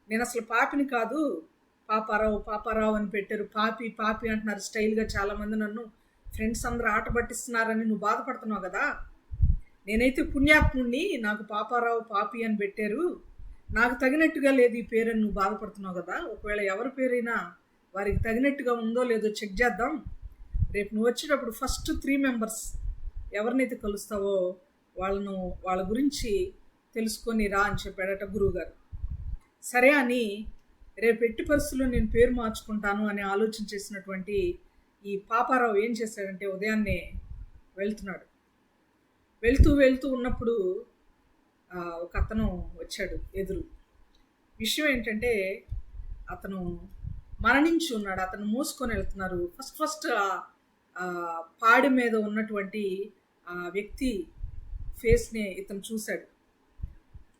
నేను అసలు పాపిని కాదు, పాపారావు అని పెట్టారు, పాపి అంటున్నారు స్టైల్గా చాలామంది, నన్ను ఫ్రెండ్స్ అందరూ ఆట పట్టిస్తున్నారని నువ్వు బాధపడుతున్నావు కదా. నేనైతే పుణ్యాత్ముడిని, నాకు పాపారావు పాపి అని పెట్టారు, నాకు తగినట్టుగా లేదు ఈ పేరు అని నువ్వు బాధపడుతున్నావు కదా. ఒకవేళ ఎవరి పేరైనా వారికి తగినట్టుగా ఉందో లేదో చెక్ చేద్దాం. రేపు నువ్వు వచ్చేటప్పుడు ఫస్ట్ 3 మెంబర్స్ ఎవరినైతే కలుస్తావో వాళ్ళ గురించి తెలుసుకొని రా అని చెప్పాడట గురువుగారు. సరే అని రేపు ఎట్టి పరిస్థితుల్లో నేను పేరు మార్చుకుంటాను అని ఆలోచన చేసినటువంటి ఈ పాపారావు ఏం చేశాడంటే ఉదయాన్నే వెళ్తున్నాడు. వెళ్తూ ఉన్నప్పుడు ఒక అతను వచ్చాడు ఎదురు. విషయం ఏంటంటే అతను మరణించి ఉన్నాడు, అతను మోసుకొని వెళ్తున్నారు. ఫస్ట్ పాడి మీద ఉన్నటువంటి ఆ వ్యక్తి ఫేస్ని ఇతను చూశాడు.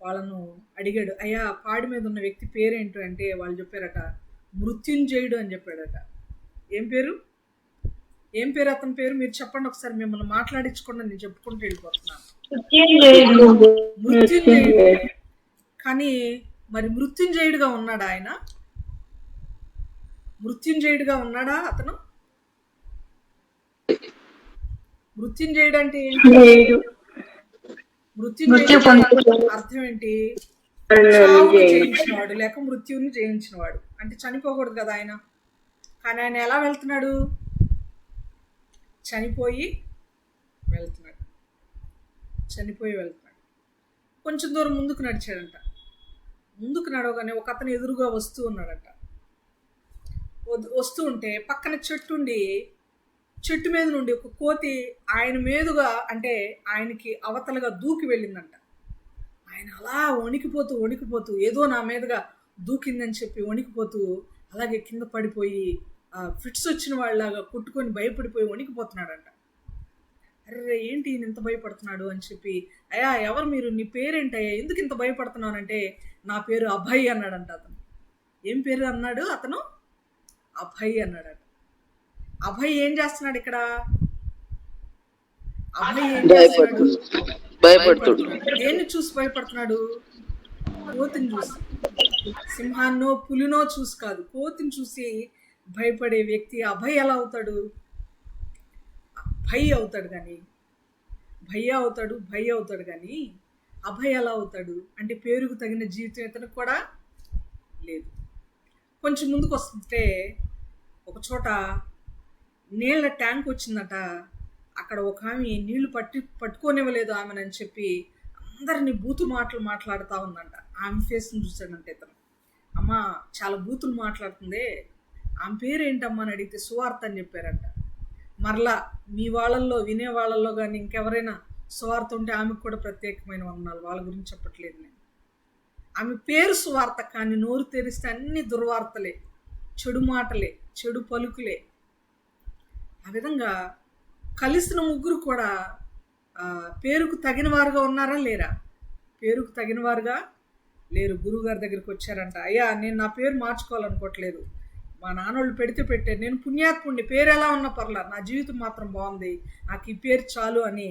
వాళ్ళను అడిగాడు, అయ్యా పాడి మీద ఉన్న వ్యక్తి పేరేంటో అంటే వాళ్ళు చెప్పారట మృత్యుంజయుడు అని చెప్పాడట. ఏం పేరు అతని పేరు? మీరు చెప్పండి ఒకసారి, మిమ్మల్ని మాట్లాడించకుండా నేను చెప్పుకుంటూ వెళ్ళిపోతున్నాను. మృత్యుంజయుడు. కానీ మరి మృత్యుంజయుడిగా ఉన్నాడా ఆయన? మృత్యుంజయుడిగా ఉన్నాడా అతను? మృత్యుంజయుడు అంటే ఏంటి? మృత్యుంజయుడు అర్థం ఏంటి? చావును జయించినవాడు లేక మృత్యువుని జయించినవాడు. అంటే చనిపోకూడదు కదా ఆయన. కానీ ఆయన ఎలా వెళ్తున్నాడు? చనిపోయి వెళ్తున్నాడు. కొంచెం దూరం ముందుకు నడిచాడంట. ముందుకు నడవగానే ఒక అతను ఎదురుగా వస్తూ ఉన్నాడంట. వస్తూ ఉంటే పక్కన చెట్టు మీద నుండి ఒక కోతి ఆయన మీదుగా, అంటే ఆయనకి అవతలగా దూకి వెళ్ళిందంట. ఆయన అలా వణికిపోతూ ఏదో నా మీదుగా దూకిందని చెప్పి వణికిపోతూ అలాగే కింద పడిపోయి ఫిట్స్ వచ్చిన వాళ్ళలాగా కొట్టుకొని భయపడిపోయి వణికిపోతున్నాడంట. అరే ఏంటి ఇంత భయపడుతున్నాడు అని చెప్పి, అయ్యా ఎవరు మీరు, నీ పేరేంటయ్యా, ఎందుకు ఇంత భయపడుతున్నానంటే నా పేరు అభయ్ అన్నాడంట అతను. ఏం పేరు అన్నాడు అతను? అభయ్ అన్నాడట. అభయ్ ఏం చేస్తున్నాడు ఇక్కడ? అభయ్ ఏం చేస్తున్నాడు? దేన్ని చూసి భయపడుతున్నాడు? కోతిని చూసి. సింహాన్నో పులినో చూసి కాదు, కోతిని చూసి భయపడే వ్యక్తి అభయ్ ఎలా అవుతాడు? భయ్ అవుతాడు కానీ అభయ్ ఎలా అవుతాడు? అంటే పేరుకు తగిన జీవితం ఇతనికి కూడా లేదు. కొంచెం ముందుకు వస్తుంటే ఒక చోట నీళ్ళ ట్యాంక్ వచ్చిందట. అక్కడ ఒక ఆమె నీళ్లు పట్టుకోనివ్వలేదు ఆమెనని చెప్పి అందరినీ బూతు మాటలు మాట్లాడుతూ ఉందంట. ఆమె ఫేస్ని చూశాడంటే ఇతను, అమ్మ చాలా బూతులు మాట్లాడుతుంది, ఆమె పేరు ఏంటమ్మా అని అడిగితే సువార్త అని చెప్పారంట. మరలా మీ వాళ్ళల్లో వినే వాళ్ళల్లో కానీ ఇంకెవరైనా సువార్త ఉంటే ఆమెకు కూడా ప్రత్యేకమైన వందనాలు. వాళ్ళ గురించి చెప్పట్లేదు నేను. ఆమె పేరు సువార్త, కానీ నోరు తెరిస్తే అన్ని దుర్వార్తలే, చెడు మాటలే, చెడు పలుకులే. ఆ విధంగా కలిసిన ముగ్గురు కూడా పేరుకు తగిన వారుగా ఉన్నారా లేరా? పేరుకు తగిన వారుగా లేరు. గురువుగారి దగ్గరికి వచ్చారంట. అయ్యా నేను నా పేరు మార్చుకోవాలనుకోవట్లేదు, మా నాన్నోళ్ళు పెడితే పెట్టారు, నేను పుణ్యాత్ముడిని, పేరు ఎలా ఉన్నా పర్లా, నా జీవితం మాత్రం బాగుంది, నాకు ఈ పేరు చాలు అని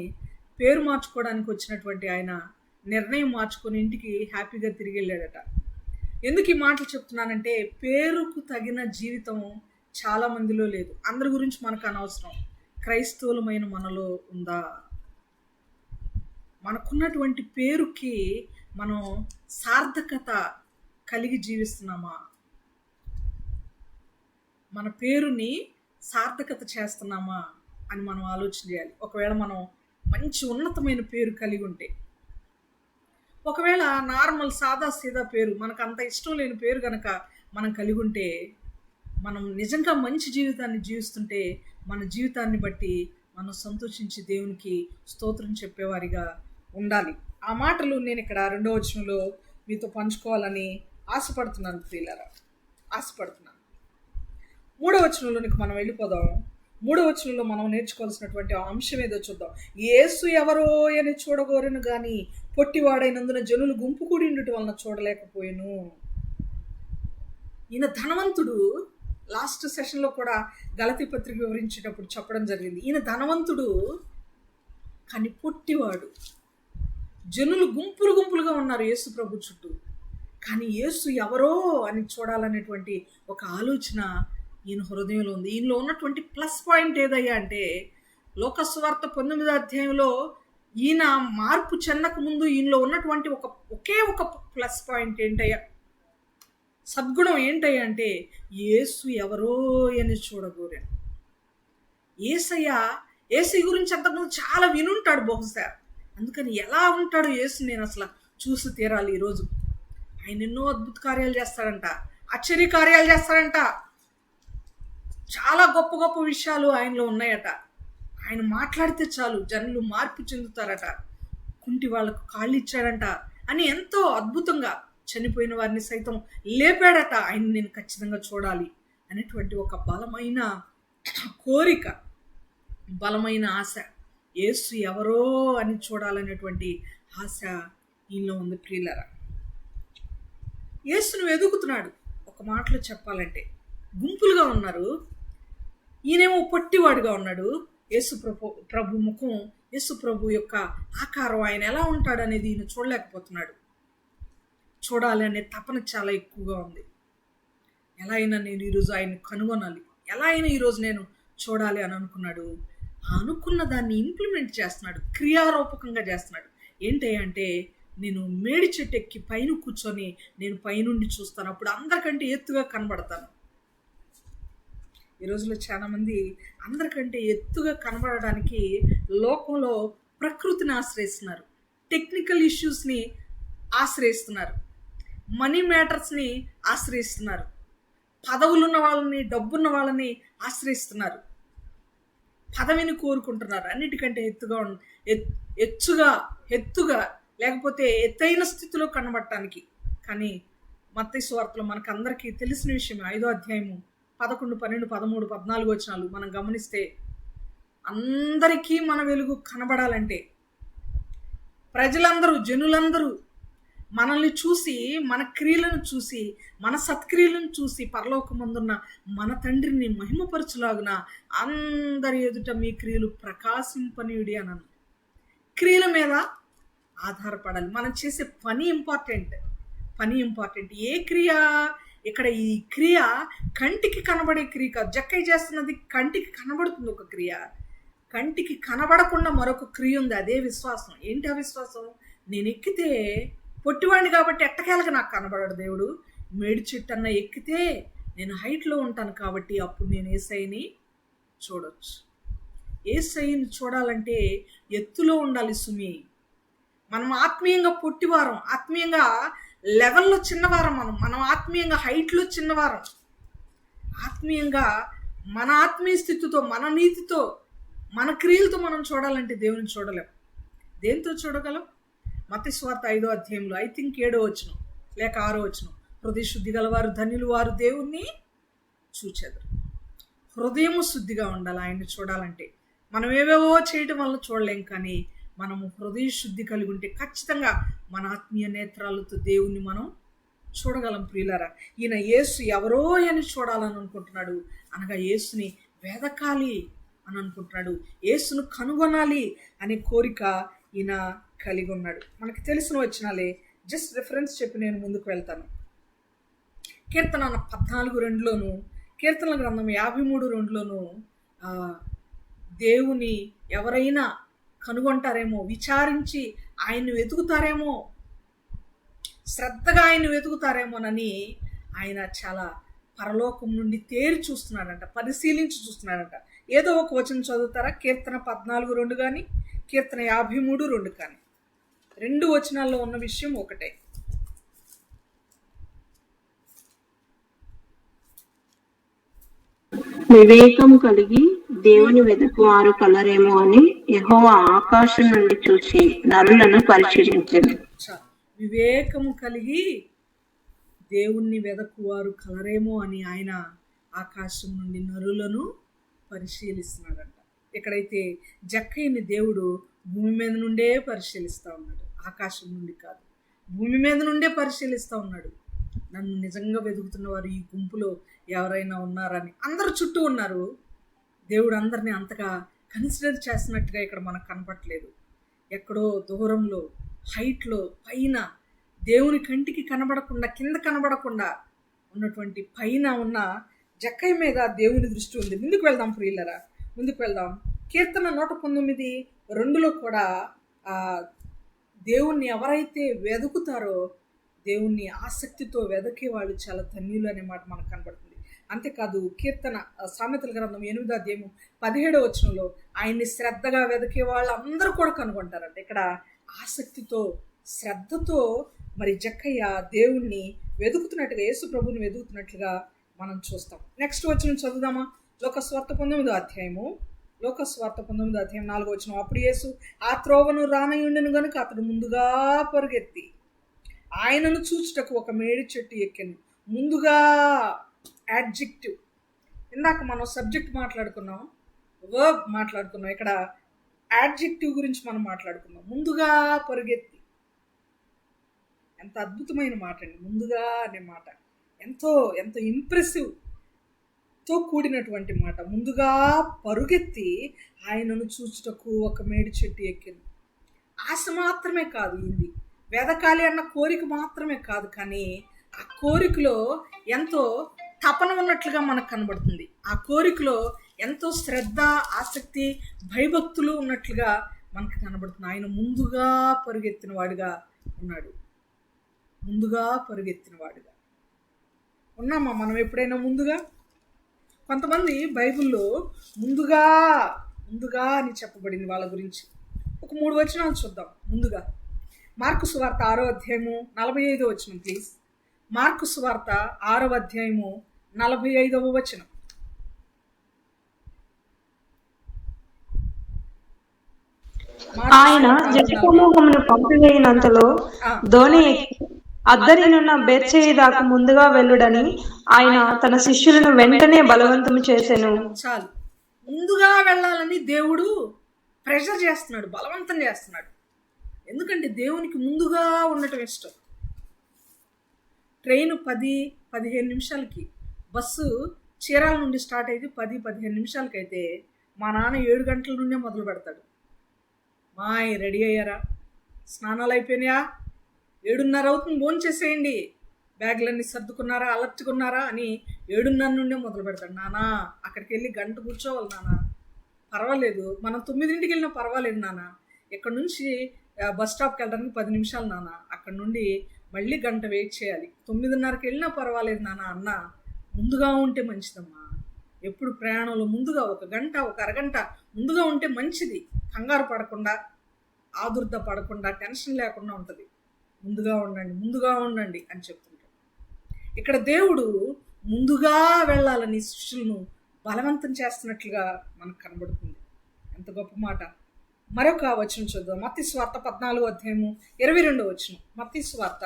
పేరు మార్చుకోవడానికి వచ్చినటువంటి ఆయన నిర్ణయం మార్చుకొని ఇంటికి హ్యాపీగా తిరిగి వెళ్ళాడట. ఎందుకు ఈ మాటలు చెప్తున్నానంటే పేరుకు తగిన జీవితం చాలా మందిలో లేదు. అందరి గురించి మనకు అనవసరం. క్రైస్తవులమైన మనలో ఉందా? మనకున్నటువంటి పేరుకి మనం సార్థకత కలిగి జీవిస్తున్నామా? మన పేరుని సార్థకత చేస్తున్నామా అని మనం ఆలోచన చేయాలి. ఒకవేళ మనం మంచి ఉన్నతమైన పేరు కలిగి ఉంటే, ఒకవేళ నార్మల్ సాదా సీదా పేరు, మనకు అంత ఇష్టం లేని పేరు కనుక మనం కలిగి ఉంటే, మనం నిజంగా మంచి జీవితాన్ని జీవిస్తుంటే మన జీవితాన్ని బట్టి మనం సంతోషించి దేవునికి స్తోత్రం చెప్పేవారిగా ఉండాలి. ఆ మాటలు నేను ఇక్కడ 2వ వచనంలో మీతో పంచుకోవాలని ఆశపడుతున్నాను ప్రియులారా, ఆశపడుతున్నాను. 3వ వచనంలోనికి మనం వెళ్ళిపోదాం. 3వ వచనంలో మనం నేర్చుకోవాల్సినటువంటి అంశం ఏదో చూద్దాం. యేసు ఎవరో అని చూడగోరను గాని పొట్టివాడైనందున జనులు గుంపు కూడి ఉండటం వలన చూడలేకపోయాను. ఈయన ధనవంతుడు. లాస్ట్ సెషన్లో కూడా గలతీ పత్రిక వివరించేటప్పుడు చెప్పడం జరిగింది. ఈయన ధనవంతుడు కానీ పొట్టివాడు. జనులు గుంపులుగా ఉన్నారు యేసు ప్రభు చుట్టూ, కానీ యేసు ఎవరో అని చూడాలనేటువంటి ఒక ఆలోచన ఈయన హృదయంలో ఉంది. ఈయనలో ఉన్నటువంటి ప్లస్ పాయింట్ ఏదయ్యా అంటే, లోక సువార్త 19వ అధ్యాయంలో ఈయన మార్పు చెందక ముందు ఈయనలో ఉన్నటువంటి ఒకే ఒక ప్లస్ పాయింట్ ఏంటయ్యా, సద్గుణం ఏంటయ్యా అంటే యేసు ఎవరో అని చూడగోరాను. యేసు గురించి అంతకుముందు చాలా వినుంటాడు బహుశా, అందుకని ఎలా ఉంటాడు యేసు నేను అసలు చూసి తీరాలి ఈరోజు. ఆయన ఎన్నో అద్భుత కార్యాలు చేస్తాడంట, ఆశ్చర్య కార్యాలు చేస్తాడంట, చాలా గొప్ప గొప్ప విషయాలు ఆయనలో ఉన్నాయట. ఆయన మాట్లాడితే చాలు జనులు మార్పు చెందుతారట, కుంటి వాళ్ళకు కాళ్ళు ఇచ్చాడంట అని ఎంతో అద్భుతంగా చనిపోయిన వారిని సైతం లేపాడట. ఆయన నేను ఖచ్చితంగా చూడాలి అనేటువంటి ఒక బలమైన కోరిక, బలమైన ఆశ, యేసు ఎవరో అని చూడాలనేటువంటి ఆశ ఈయనలో ఉంది ప్రియులారా. యేసును వెతుకుతున్నాడు. ఒక మాటలో చెప్పాలంటే గుంపులుగా ఉన్నారు, ఈయనేమో పొట్టివాడుగా ఉన్నాడు. యేసు ప్రభు ముఖం, యేసు ప్రభు యొక్క ఆకారం, ఆయన ఎలా ఉంటాడు అనేది ఈయన చూడలేకపోతున్నాడు. చూడాలి అనే తపన చాలా ఎక్కువగా ఉంది. ఎలా అయినా నేను ఈరోజు ఆయన్ని కనుగొనాలి, ఎలా అయినా ఈరోజు నేను చూడాలి అని అనుకున్నాడు. అనుకున్న దాన్ని ఇంప్లిమెంట్ చేస్తున్నాడు, క్రియారూపకంగా చేస్తున్నాడు. ఏంటి అంటే, నేను మేడి చెట్టు ఎక్కి పైన కూర్చొని నేను పైనుండి చూస్తాను, అప్పుడు అందరికంటే ఎత్తుగా కనబడతాను. ఈ రోజుల్లో చాలా మంది అందరికంటే ఎత్తుగా కనబడడానికి లోకంలో ప్రకృతిని ఆశ్రయిస్తున్నారు, టెక్నికల్ ఇష్యూస్ని ఆశ్రయిస్తున్నారు, మనీ మ్యాటర్స్ని ఆశ్రయిస్తున్నారు, పదవులున్న వాళ్ళని, డబ్బున్న వాళ్ళని ఆశ్రయిస్తున్నారు, పదవిని కోరుకుంటున్నారు. అన్నిటికంటే ఎత్తుగా లేకపోతే ఎత్తైన స్థితిలో కనబడటానికి. కానీ మత్తయి సువార్తలో మనకు అందరికీ తెలిసిన విషయం, 5వ అధ్యాయము 11, 12, 13, 14 వచనాలు మనం గమనిస్తే, అందరికీ మన వెలుగు కనబడాలంటే ప్రజలందరూ, జనులందరూ మనల్ని చూసి, మన క్రియలను చూసి, మన సత్క్రియలను చూసి పరలోకమందున్న మన తండ్రిని మహిమపరచులాగున అందరి ఎదుట మీ క్రియలు ప్రకాశింపనీయుడి అన్నాను. క్రియల మీద ఆధారపడాలి. మనం చేసే పని ఇంపార్టెంట్. ఏ క్రియ? ఇక్కడ ఈ క్రియ కంటికి కనబడే క్రియ కాదు. జక్కయ్య చేస్తున్నది కంటికి కనబడుతుంది ఒక క్రియ, కంటికి కనబడకుండా మరొక క్రియ ఉంది, అదే విశ్వాసం. ఏంటి ఆ విశ్వాసం? నేను ఎక్కితే, పొట్టివాడిని కాబట్టి ఎట్టకేలకు నాకు కనబడడు దేవుడు, మేడి చెట్టు అన్న ఎక్కితే నేను హైట్లో ఉంటాను కాబట్టి అప్పుడు నేను యేసయ్యని చూడొచ్చు. యేసయ్యని చూడాలంటే ఎత్తులో ఉండాలి సుమి. మనం ఆత్మీయంగా పొట్టివారం, ఆత్మీయంగా లెవెల్లో చిన్నవారం, మనం ఆత్మీయంగా హైట్లో చిన్నవారం. ఆత్మీయంగా మన ఆత్మీయ స్థితితో, మన నీతితో, మన క్రియలతో మనం చూడాలంటే దేవుని చూడలేం. దేంతో చూడగలం? మత్తయి సువార్త 5వ అధ్యాయంలో ఐ థింక్ 7వ వచనం లేక 6వ వచనం, హృదయ శుద్ధి గలవారు ధన్యులు, వారు దేవుణ్ణి చూచెదరు. హృదయము శుద్ధిగా ఉండాలి ఆయన్ని చూడాలంటే. మనం ఏవేవో చేయటం వల్ల చూడలేం, కానీ మనము హృదయ శుద్ధి కలిగి ఉంటే ఖచ్చితంగా మన ఆత్మీయ నేత్రాలతో దేవుణ్ణి మనం చూడగలం. ప్రియులారా, ఈయన యేసు ఎవరో అని చూడాలని అనుకుంటున్నాడు, అనగా యేసుని వెదకాలి అని అనుకుంటున్నాడు, యేసును కనుగొనాలి అనే కోరిక ఈయన కలిగి ఉన్నాడు. మనకు తెలిసిన వచనాలే, జస్ట్ రిఫరెన్స్ చెప్పి నేను ముందుకు వెళ్తాను. కీర్తన 14:2లోను, కీర్తనల గ్రంథం 53:2లోను దేవుని ఎవరైనా కనుగొంటారేమో, విచారించి ఆయన్ని వెతుకుతారేమో, శ్రద్ధగా ఆయన్ని వెతుకుతారేమోనని ఆయన చాలా పరలోకం నుండి తేరి చూస్తున్నాడంట, పరిశీలించి చూస్తున్నాడంట. ఏదో ఒక వచనం చదువుతారా? కీర్తన 14:2 కానీ, కీర్తన 53:2 కానీ, 2 వచనాల్లో ఉన్న విషయం ఒకటే. వివేకం కలిగి దేవుని వెతుకువారు కలరేమో అని యెహోవా ఆకాశం నుండి చూసి నరులను పరిశీలించెను. వివేకము కలిగి దేవుణ్ణి వెదకువారు కలరేమో అని ఆయన ఆకాశం నుండి నరులను పరిశీలిస్తున్నాడంట. ఇక్కడైతే జక్కయ్యని దేవుడు భూమి మీద నుండే పరిశీలిస్తూ ఉన్నాడు, ఆకాశం నుండి కాదు, భూమి మీద నుండే పరిశీలిస్తూ ఉన్నాడు. నన్ను నిజంగా వెతుకుతున్న వారు ఈ గుంపులో ఎవరైనా ఉన్నారని. అందరు చుట్టూ ఉన్నారు, దేవుడు అందరినీ అంతగా కన్సిడర్ చేస్తున్నట్టుగా ఇక్కడ మనకు కనపట్లేదు. ఎక్కడో దూరంలో, హైట్లో, పైన, దేవుని కంటికి కనబడకుండా, కింద కనబడకుండా ఉన్నటువంటి పైన ఉన్న జక్కయ్య మీద దేవుని దృష్టి ఉంది. ముందుకు వెళ్దాం ప్రియులరా, ముందుకు వెళ్దాం. కీర్తన 119:2లో కూడా దేవుణ్ణి ఎవరైతే వెతుకుతారో, దేవుణ్ణి ఆసక్తితో వెదకే వాళ్ళు చాలా ధన్యులు అనే మాట మనకు కనబడుతుంది. అంతేకాదు, కీర్తన సామెతల గ్రంథం 8వ అధ్యాయము 17వ వచనంలో ఆయన్ని శ్రద్ధగా వెదకే వాళ్ళు అందరూ కూడా కనుగొంటారంట. ఇక్కడ ఆసక్తితో, శ్రద్ధతో మరి జక్కయ్య దేవుణ్ణి వెతుకుతున్నట్టుగా, యేసు ప్రభుని వెతుకుతున్నట్లుగా మనం చూస్తాం. నెక్స్ట్ వచనం చదువుదామా? లోకస్వార్త 19వ అధ్యాయము, లోకస్వార్త 19వ అధ్యాయం 4వ వచనం. అప్పుడు యేసు ఆ త్రోవను రానయుండెను గనుక అతడు ముందుగా పరుగెత్తి ఆయనను చూచుటకు ఒక మేడి చెట్టు ఎక్కెను. ముందుగా యాడ్జెక్టివ్. ఇందాక మనం సబ్జెక్ట్ మాట్లాడుకున్నాం, వర్బ్ మాట్లాడుకున్నాం, ఇక్కడ యాడ్జెక్టివ్ గురించి మనం మాట్లాడుకున్నాం. ముందుగా పరుగెత్తి. ఎంత అద్భుతమైన మాట అండి ముందుగా అనే మాట. ఎంతో ఎంతో ఇంప్రెసివ్. కూడినటువంటి మాట. ముందుగా పరుగెత్తి ఆయనను చూచుటకు ఒక మేడి చెట్టు ఎక్కింది. ఆశ మాత్రమే కాదు, ఇది వెదకాలి అన్న కోరిక మాత్రమే కాదు, కానీ ఆ కోరికలో ఎంతో తపన ఉన్నట్లుగా మనకు కనబడుతుంది. ఆ కోరికలో ఎంతో శ్రద్ధ, ఆసక్తి, భయభక్తులు ఉన్నట్లుగా మనకు కనబడుతుంది. ఆయన ముందుగా పరుగెత్తిన వాడుగా ఉన్నాడు. ముందుగా పరుగెత్తిన వాడుగా ఉన్నామా మనం ఎప్పుడైనా ముందుగా? కొంతమంది బైబిల్లో ముందుగా అని చెప్పబడింది వాళ్ళ గురించి. ఒక 3 వచనాలు చూద్దాం. ముందుగా మార్కు సువార్త 6వ అధ్యాయము 45వ వచనం ప్లీజ్. మార్కు సువార్త 6వ అధ్యాయము 45వ వచనం. ఆయన జనసమూహమును పంపివేయినంతలో ధోని ఎక్కి అద్దరినున్న బెత్సయిదాకు ముందుగా వెళ్ళుడని ఆయన తన శిష్యులను వెంటనే బలవంతము చేసెను. చాలు, ముందుగా వెళ్ళాలని దేవుడు ప్రెషర్ చేస్తున్నాడు, బలవంతం చేస్తున్నాడు. ఎందుకంటే దేవునికి ముందుగా ఉండటం ఇష్టం. ట్రైన్ 10-15 నిమిషాలకి, బస్సు చీరాల నుండి స్టార్ట్ అయితే 10-15 నిమిషాలకైతే మా నాన్న 7 గంటల నుండే మొదలు పెడతాడు. మాయ్ రెడీ అయ్యారా, స్నానాలు అయిపోయినాయా, 7:30 అవుతుంది, భోజనం చేసేయండి, బ్యాగులన్నీ సర్దుకున్నారా, అలర్చుకున్నారా అని 7:30 నుండే మొదలు పెడతాడు. నానా అక్కడికి వెళ్ళి గంట కూర్చోవాలి నాన్న, పర్వాలేదు, మనం 9ంటికి వెళ్ళినా పర్వాలేదు నాన్న, ఇక్కడ నుంచి బస్ స్టాప్కి వెళ్ళడానికి 10 నిమిషాలు నాన్న, అక్కడ నుండి మళ్ళీ గంట వెయిట్ చేయాలి, 9:30కి వెళ్ళినా పర్వాలేదు నాన్న అన్న. ముందుగా ఉంటే మంచిదమ్మా. ఎప్పుడు ప్రయాణంలో ముందుగా 1 గంట 1 అరగంట ముందుగా ఉంటే మంచిది. కంగారు పడకుండా, ఆదుర్ద పడకుండా, టెన్షన్ లేకుండా ఉంటుంది. ముందుగా ఉండండి అని చెప్తుంటాడు. ఇక్కడ దేవుడు ముందుగా వెళ్ళాలని శిష్యులను బలవంతం చేస్తున్నట్లుగా మనకు కనబడుతుంది. ఎంత గొప్ప మాట. మరొక వచనం చూద్దాం. మత్తయి సువార్త 14వ అధ్యాయము 22వ వచనం. మత్తయి సువార్త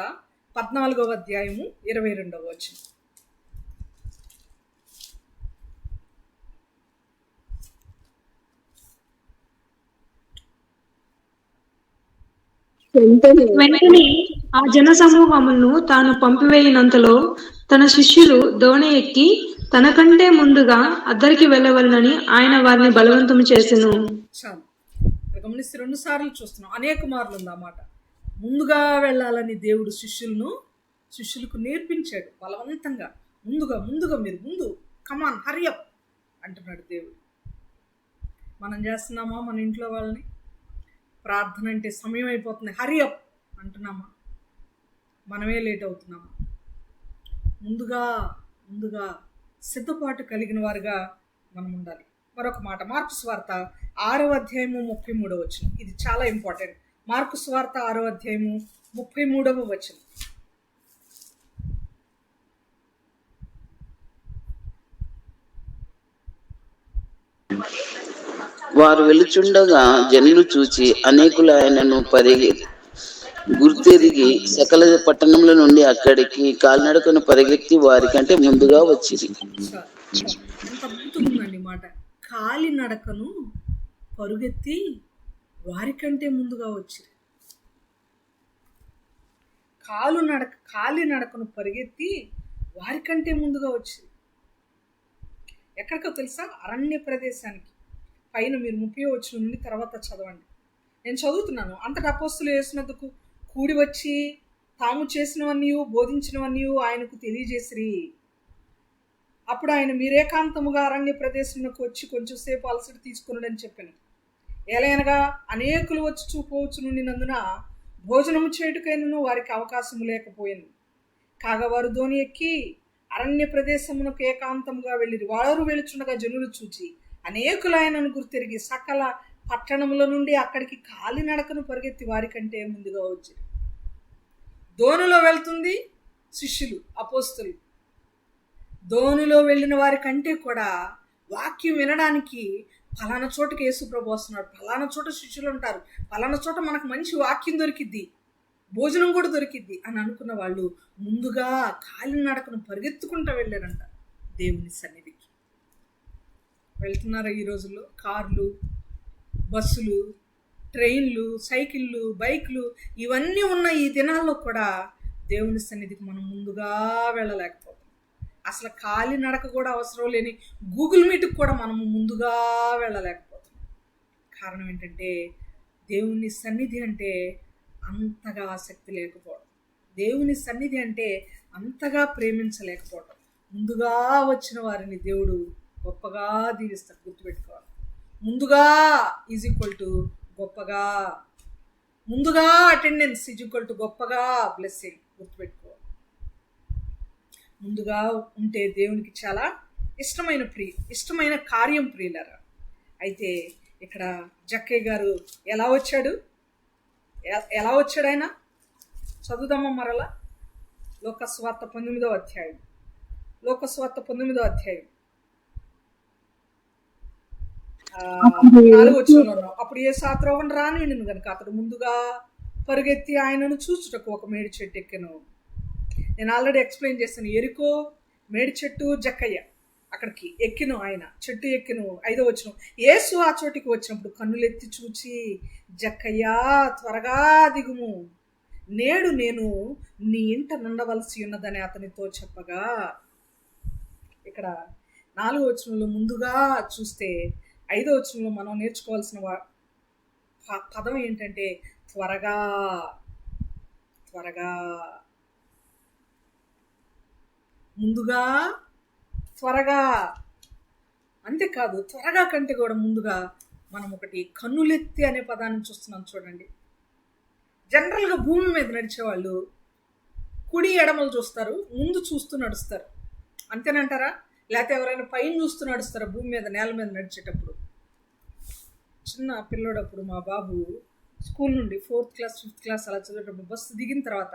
14వ అధ్యాయము 22వ వచనం. వెంటనే ఆ జన సమూహమును తాను పంపివేయినంతలో తన శిష్యులు దోణి ఎక్కి తనకంటే ముందుగా అద్దరికి వెళ్ళవలనని ఆయన వారిని బలవంతం చేసెను. చాలు, గమనిస్తే 2 సార్లు చూస్తున్నాం, అనేక మార్లు ఉంది ఆ మాట. ముందుగా వెళ్ళాలని దేవుడు శిష్యులకు నేర్పించాడు బలవంతంగా. ముందుగా మీరు ముందు, కమాన్ హరియప్ అంటున్నాడు దేవుడు. మనం చేస్తున్నామా మన ఇంట్లో వాళ్ళని? ప్రార్థన అంటే సమయం అయిపోతుంది, హరియప్ అంటున్నామా? మనమే లేట్ అవుతున్నామా? ముందుగా సిద్ధపాటు కలిగిన వారుగా మనం ఉండాలి. మరొక మాట, మార్కు సువార్త 6వ అధ్యాయము 33వ వచనం. ఇది చాలా ఇంపార్టెంట్. మార్కు సువార్త 6వ అధ్యాయము 33వ వచనం. వారు వెలుచుండగా జనులు చూచి అనేకులు ఆయనను గుర్తెరిగి సకల పట్టణముల నుండి అక్కడికి కాలినడకను పరిగెత్తి వారికంటే ముందుగా వచ్చింది. ఎంత అద్భుతంగా మాట. కాలినడకను పరుగెత్తి వారికంటే ముందుగా వచ్చింది. కాలినడకను పరిగెత్తి వారికంటే ముందుగా వచ్చింది. ఎక్కడికో తెలుసా? అరణ్య ప్రదేశానికి. పైన మీరు 30వ వచనం నుండి తర్వాత చదవండి. నేను చదువుతున్నాను. అంతటా అపోస్తలులు యేసునద్దకు కూడి వచ్చి తాము చేసినవన్నీ బోధించినవన్నీ ఆయనకు తెలియజేసిరి. అప్పుడు ఆయన మీరేకాంతముగా అరణ్య ప్రదేశంలోకి వచ్చి కొంచెంసేపు అలసట తీసుకున్నాడని చెప్పాను. ఏలైనగా అనేకులు వచ్చి చూపోవచ్చు నుండినందున భోజనము చేయుటకైనను వారికి అవకాశము లేకపోయింది. కాగా వారు దోణి ఎక్కి అరణ్య ప్రదేశమునకు ఏకాంతముగా వెళ్ళిరి. వారు వెళుచుండగా జనులు చూచి అనేకులు ఆయనను గుర్తెరిగి సకల పట్టణముల నుండి అక్కడికి కాలినడకను పరిగెత్తి వారికంటే ముందుగా వచ్చారు. దోణిలో వెళ్తుంది శిష్యులు, అపోస్తలు. దోణిలో వెళ్ళిన వారికంటే కూడా వాక్యం వినడానికి ఫలానా చోటకి యేసుప్రభు వస్తున్నాడు, ఫలానా చోట శిష్యులు ఉంటారు, ఫలానా చోట మనకు మంచి వాక్యం దొరికిద్ది, భోజనం కూడా దొరికిద్ది అని అనుకున్న వాళ్ళు ముందుగా కాలినడకను పరిగెత్తుకుంటూ వెళ్ళారంట దేవుని సన్నిధికి. వెళ్తున్నారా ఈ రోజుల్లో? కార్లు, బస్సులు, ట్రైన్లు, సైకిళ్ళు, బైక్లు ఇవన్నీ ఉన్న ఈ దినాల్లో కూడా దేవుని సన్నిధికి మనం ముందుగా వెళ్ళలేకపోతాం. అసలు కాలి నడక కూడా అవసరం లేని గూగుల్ మీట్కి కూడా మనము ముందుగా వెళ్ళలేకపోతున్నాం. కారణం ఏంటంటే దేవుని సన్నిధి అంటే అంతగా ఆసక్తి లేకపోవడం, దేవుని సన్నిధి అంటే అంతగా ప్రేమించలేకపోవడం. ముందుగా వచ్చిన వారిని దేవుడు గొప్పగా దీవిస్తాడు. గుర్తుపెట్టుకోవాలి, ముందుగా ఈజ్ ఈక్వల్ టు గొప్పగా, ముందుగా అటెండెన్స్ ఈజ్ ఈక్వల్ టు గొప్పగా బ్లెస్సింగ్. గుర్తుపెట్టుకోవాలి, ముందుగా ఉంటే దేవునికి చాలా ఇష్టమైన కార్యం ప్రియులరా. అయితే ఇక్కడ జక్కయ్య గారు ఎలా వచ్చాడు ఆయన చదువుదామా మరలా. లోకస్వార్త 19వ అధ్యాయం, లోకస్వార్త 19వ అధ్యాయం 4వ వచనంలో ఉన్నాం. అప్పుడు యేసు ఆ త్రోవను రానివ్వను గనుక అతడు ముందుగా పరుగెత్తి ఆయనను చూచుటకు ఒక మేడి చెట్టు ఎక్కెను. నేను ఆల్రెడీ ఎక్స్ప్లెయిన్ చేశాను. ఎరికో, మేడి చెట్టు, జక్కయ్య అక్కడికి ఎక్కిను, ఆయన చెట్టు ఎక్కిను. 5వ వచనం, యేసు ఆ చోటికి వచ్చినప్పుడు కన్నులెత్తి చూచి, జక్కయ్యా త్వరగా దిగుము, నేడు నేను నీ ఇంట నుండవలసి ఉన్నదని అతనితో చెప్పగా. ఇక్కడ 4వ వచనంలో ముందుగా చూస్తే 5వ వచనంలో మనం నేర్చుకోవాల్సిన పదం ఏంటంటే త్వరగా. త్వరగా, ముందుగా, త్వరగా. అంతేకాదు, త్వరగా కంటే కూడా ముందుగా మనం ఒకటి కన్నులెత్తి అనే పదాన్ని చూస్తున్నాం చూడండి. జనరల్గా భూమి మీద నడిచేవాళ్ళు కుడి ఎడమలు చూస్తారు, ముందు చూస్తూ నడుస్తారు, అంతేనంటారా? లేకపోతే ఎవరైనా పైన చూస్తూ నడుస్తారా భూమి మీద, నేల మీద నడిచేటప్పుడు? చిన్న పిల్లోడప్పుడు మా బాబు స్కూల్ నుండి 4th క్లాస్ 5th క్లాస్ అలా చదివేటప్పుడు బస్సు దిగిన తర్వాత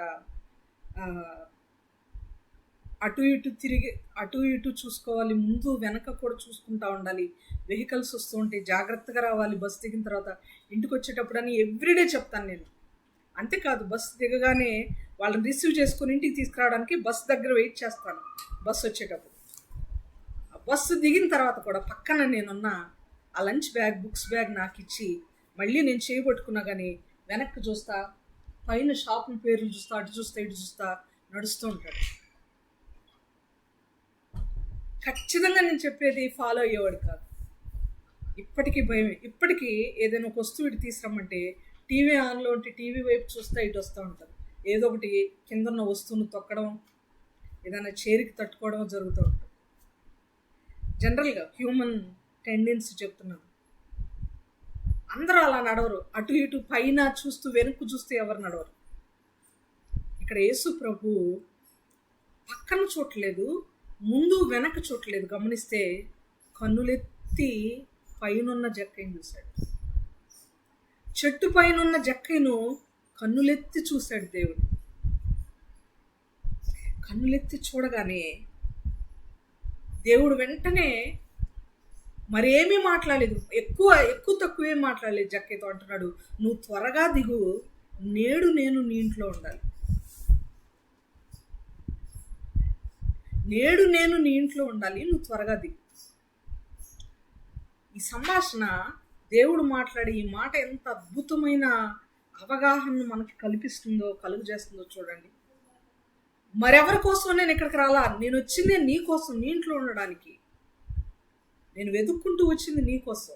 అటు ఇటు చూసుకోవాలి, ముందు వెనక కూడా చూసుకుంటా ఉండాలి, వెహికల్స్ వస్తూ ఉంటే జాగ్రత్తగా రావాలి, బస్సు దిగిన తర్వాత ఇంటికి వచ్చేటప్పుడు అని ఎవ్రీడే చెప్తాను నేను. అంతేకాదు, బస్సు దిగగానే వాళ్ళని రిసీవ్ చేసుకుని ఇంటికి తీసుకురావడానికి బస్సు దగ్గర వెయిట్ చేస్తాను బస్సు వచ్చేటప్పుడు. ఆ బస్సు దిగిన తర్వాత కూడా పక్కన నేనున్న ఆ లంచ్ బ్యాగ్, బుక్స్ బ్యాగ్ నాకు ఇచ్చి మళ్ళీ నేను చేయబట్టుకున్నా కానీ వెనక్కి చూస్తా, పైన షాపుల పేర్లు చూస్తా, అటు చూస్తా ఇటు చూస్తా నడుస్తూ ఉంటాడు. ఖచ్చితంగా నేను చెప్పేది ఫాలో అయ్యేవాడు కాదు. ఇప్పటికీ భయమే. ఇప్పటికీ ఏదైనా ఒక వస్తువు ఇటు తీసుకురమ్మంటే టీవీ ఆన్లో ఉంటే టీవీ వైపు చూస్తా ఇటు వస్తూ ఉంటారు. ఏదో ఒకటి కింద ఉన్న వస్తువును తొక్కడం, ఏదైనా చేరికి తట్టుకోవడం జరుగుతూ ఉంటుంది. జనరల్గా హ్యూమన్ టెండెన్సీ చెప్తున్నాను. అందరూ అలా నడవరు. అటు ఇటు పైన చూస్తూ వెనక్కు చూస్తూ ఎవరు నడవరు. ఇక్కడ యేసు ప్రభు పక్కన చూడలేదు, ముందు వెనక చూడలేదు. గమనిస్తే కన్నులెత్తి పైనున్న జక్కయ్యను చూశాడు. చెట్టు పైనున్న జక్కయ్యను కన్నులెత్తి చూశాడు దేవుడు. కన్నులెత్తి చూడగానే దేవుడు వెంటనే మరేమీ మాట్లాడలేదు, ఎక్కువ తక్కువేం మాట్లాడలేదు. జక్కయ్యతో అంటున్నాడు, నువ్వు త్వరగా దిగు, నేడు నేను నీ ఇంట్లో ఉండాలి, నేడు నేను నీ ఇంట్లో ఉండాలి, నువ్వు త్వరగా దిగు. ఈ సంభాషణ, దేవుడు మాట్లాడే ఈ మాట ఎంత అద్భుతమైన అవగాహనను మనకి కలుగజేస్తుందో చూడండి. మరెవరి కోసం నేను ఇక్కడికి రాలా, నేను వచ్చిందే నీ కోసం, నీ ఇంట్లో ఉండడానికి. నేను వెతుక్కుంటూ వచ్చింది నీ కోసం.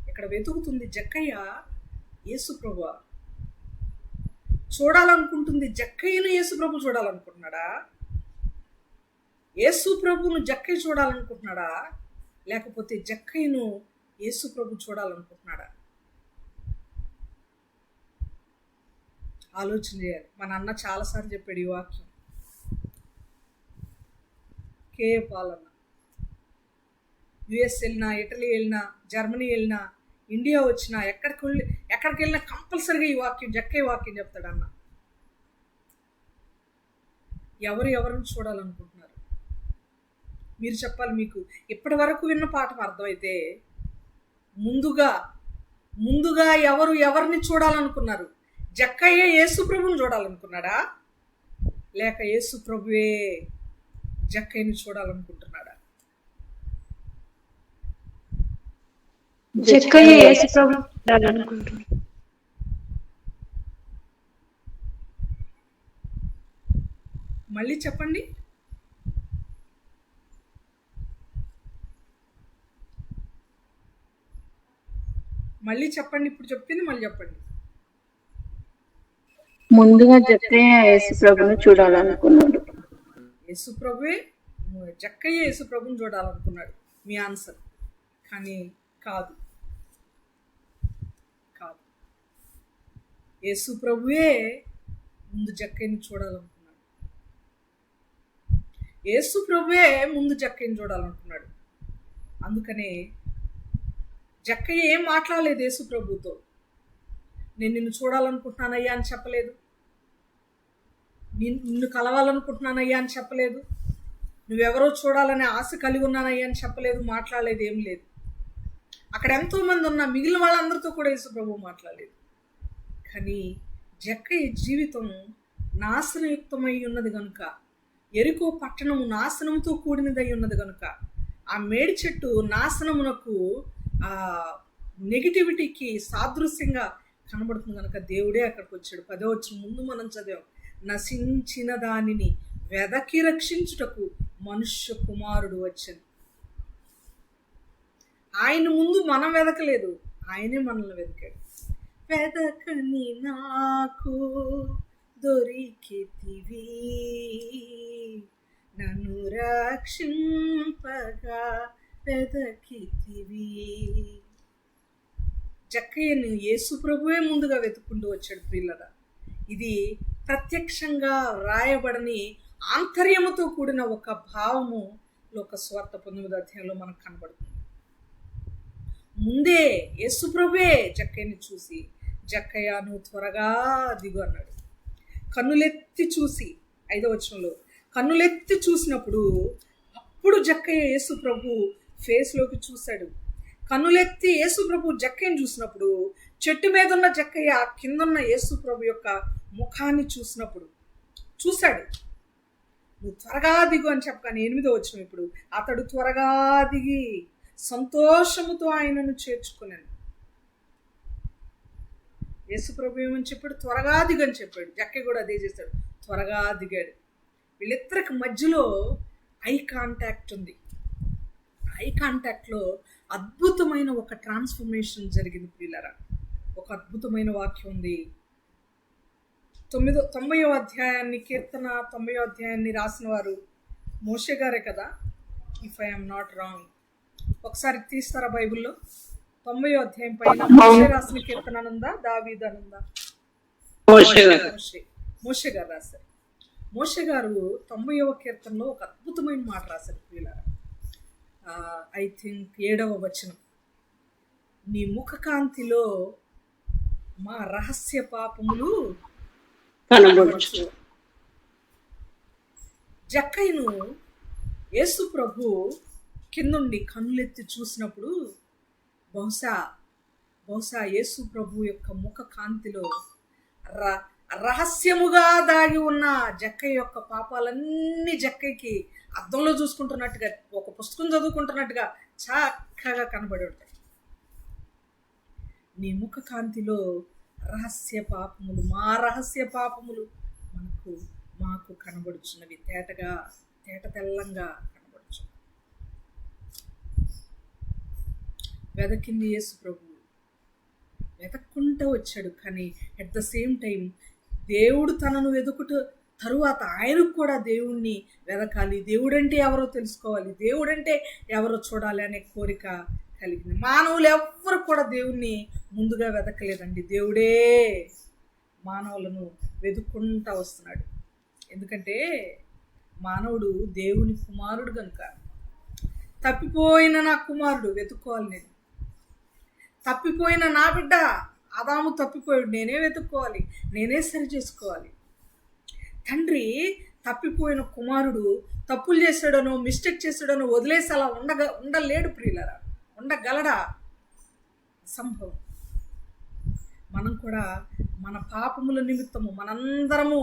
ఇక్కడ వెతుకుతుంది జక్కయ్య యేసుప్రభు. చూడాలనుకుంటుంది జక్కయ్యను యేసుప్రభు చూడాలనుకుంటున్నాడా? యేసుప్రభును జక్కయ్య చూడాలనుకుంటున్నాడా? లేకపోతే జక్కయ్యను యేసుప్రభు చూడాలనుకుంటున్నాడా? ఆలోచన చేయాలి. మా నాన్న చాలాసార్లు చెప్పాడు ఈ వాక్యం. కేఏ పాలన్న యుఎస్ వెళ్ళినా, ఇటలీ వెళ్ళినా, జర్మనీ వెళ్ళినా, ఇండియా వచ్చినా, ఎక్కడికి వెళ్ళినా కంపల్సరీగా ఈ వాక్యం, జక్కయ్య వాక్యం చెప్తాడు అన్న. ఎవరిని చూడాలనుకుంటున్నారు మీరు చెప్పాలి. మీకు ఇప్పటి వరకు విన్న పాఠం అర్థమైతే ముందుగా ఎవరిని చూడాలనుకున్నారు? జక్కయ్య యేసుప్రభుని చూడాలనుకున్నాడా? లేక యేసుప్రభువే జక్కయ్యని చూడాలనుకుంటున్నాడా? జక్కయ్య యేసుప్రభుని చూడాలనుకుంటున్నాడు. మళ్ళీ చెప్పండి. మళ్ళీ చెప్పండి, ఇప్పుడు చెప్పింది మళ్ళీ చెప్పండి. ముందుగా జక్కయ్య యేసు ప్రభుని చూడాలనుకున్నాడు. యేసుప్రభువే జక్కయ్య యేసుప్రభుని చూడాలనుకున్నాడు మీ ఆన్సర్. కానీ కాదు, కాదు. యేసుప్రభువే ముందు జక్కయ్యని చూడాలనుకున్నాడు. యేసుప్రభువే ముందు జక్కయ్యని చూడాలనుకున్నాడు. అందుకనే జక్కయ్య ఏం మాట్లాడలేదు యేసుప్రభుతో. నేను నిన్ను చూడాలనుకుంటున్నానయ్యా అని చెప్పలేదు, నిన్ను కలవాలనుకుంటున్నానయ్యా అని చెప్పలేదు, నువ్వెవరో చూడాలనే ఆశ కలిగి ఉన్నానయ్యా అని చెప్పలేదు, మాట్లాడలేదు, ఏం లేదు. అక్కడ ఎంతోమంది ఉన్నా మిగిలిన వాళ్ళందరితో కూడా యేసుప్రభు మాట్లాడలేదు. కానీ జక్కయ్య జీవితం నాశనయుక్తమై ఉన్నది కనుక, ఎరికో పట్టణము నాశనంతో కూడినదై ఉన్నది కనుక, ఆ మేడి చెట్టు నాశనమునకు ఆ నెగిటివిటీకి సాదృశ్యంగా కనబడుతుంది కనుక దేవుడే అక్కడికి వచ్చాడు. 10వ వచనం ముందు మనం చదివాం, నశించిన దానిని వెదకి రక్షించుటకు మనుష్య కుమారుడు వచ్చాను. ఆయన ముందు మనం వెదకలేదు, ఆయనే మనల్ని వెతికాడు. వెదకని నాకు దొరికితివి, నన్ను రక్షింపగా వెదకితివి. జక్కయ్యను యేసు ప్రభువే ముందుగా వెతుక్కుంటూ వచ్చాడు ప్రియులరా. ఇది ప్రత్యక్షంగా రాయబడని ఆంతర్యముతో కూడిన ఒక భావము లోక స్వార్థ 19వ అధ్యాయంలో మనకు కనబడుతుంది. ముందే యేసు ప్రభువే జక్కయ్యని చూసి, జక్కయ్య నువ్వు త్వరగా దిగు అన్నాడు. కన్నులెత్తి చూసి, 5వ వచనంలో కన్నులెత్తి చూసినప్పుడు అప్పుడు జక్కయ్య యేసు ప్రభు ఫేస్లోకి చూశాడు. కన్నులెత్తి యేసు ప్రభు జక్కయ్యని చూసినప్పుడు, చెట్టు మీద ఉన్న జక్కయ్య కిందన్న యేసు ప్రభు యొక్క ముఖాన్ని చూసినప్పుడు చూశాడు. నువ్వు త్వరగా దిగు అని చెప్పగానే 8వ వచనం, ఇప్పుడు అతడు త్వరగా దిగి సంతోషముతో ఆయనను చేర్చుకున్నాను. యేసు ప్రభు ఏమని చెప్పాడు? త్వరగా దిగు అని చెప్పాడు. జక్కయ్య కూడా అదే చేశాడు, త్వరగా దిగాడు. వీళ్ళిద్దరికి మధ్యలో ఐ కాంటాక్ట్ ఉంది. ఐ కాంటాక్ట్లో అద్భుతమైన ఒక ట్రాన్స్ఫర్మేషన్ జరిగింది ప్రియులారా. ఒక అద్భుతమైన వాక్యం ఉంది. 90వ అధ్యాయాన్ని, కీర్తన 90వ అధ్యాయాన్ని రాసిన వారు మోషే గారే కదా, if I am not wrong. ఒకసారి తీస్తారా బైబిల్లో? 90వ అధ్యాయం పైన మోషే రాసిన కీర్తన అనుందా, దావీదు అనుందా? మోషే గారు రాశారు. మోషే గారు 90వ కీర్తనలో ఒక అద్భుతమైన మాట రాశారు ప్రియులారా. ఐ థింక్ 7వ వచనం, నీ ముఖకాంతిలో మా రహస్య పాపములు కనబడుచు. జక్కయ్యను యేసు ప్రభు కిందుండి కన్నులెత్తి చూసినప్పుడు బహుశా యేసు ప్రభు యొక్క ముఖ కాంతిలో రహస్యముగా దాగి ఉన్న జక్కయ్య యొక్క పాపాలన్నీ జక్కయ్యకి అద్దంలో చూసుకుంటున్నట్టుగా, ఒక పుస్తకం చదువుకుంటున్నట్టుగా చక్కగా కనబడి ఉంటాయి. నీ ముఖ కాంతిలో రహస్య పాపములు, మా రహస్య పాపములు మాకు కనబడుచున్నవి, తేట తెల్లంగా కనబడుచు. వెదకింది యేసు ప్రభు, వెతక్కుంటూ వచ్చాడు. కానీ అట్ ద సేమ్ టైం దేవుడు తనను వెతుకుట తరువాత ఆయనకు కూడా దేవుణ్ణి వెదకాలి, దేవుడంటే ఎవరో తెలుసుకోవాలి, దేవుడంటే ఎవరో చూడాలి అనే కోరిక కలిగింది. మానవులు ఎవ్వరు కూడా దేవుణ్ణి ముందుగా వెతకలేదండి. దేవుడే మానవులను వెతుక్కుంటూ వస్తున్నాడు. ఎందుకంటే మానవుడు దేవుని కుమారుడు కనుక. తప్పిపోయిన నా కుమారుడు వెతుక్కోవాలి, నేను తప్పిపోయిన నా బిడ్డ ఆదాము తప్పిపోయాడు, నేనే వెతుక్కోవాలి, నేనే సరి చేసుకోవాలి. తండ్రి తప్పిపోయిన కుమారుడు తప్పులు చేశాడనో మిస్టేక్ చేశాడనో వదిలేసి అలా ఉండలేడు ప్రియులరా. ఉండగలడా? సంభవం. మనం కూడా మన పాపముల నిమిత్తము మనందరము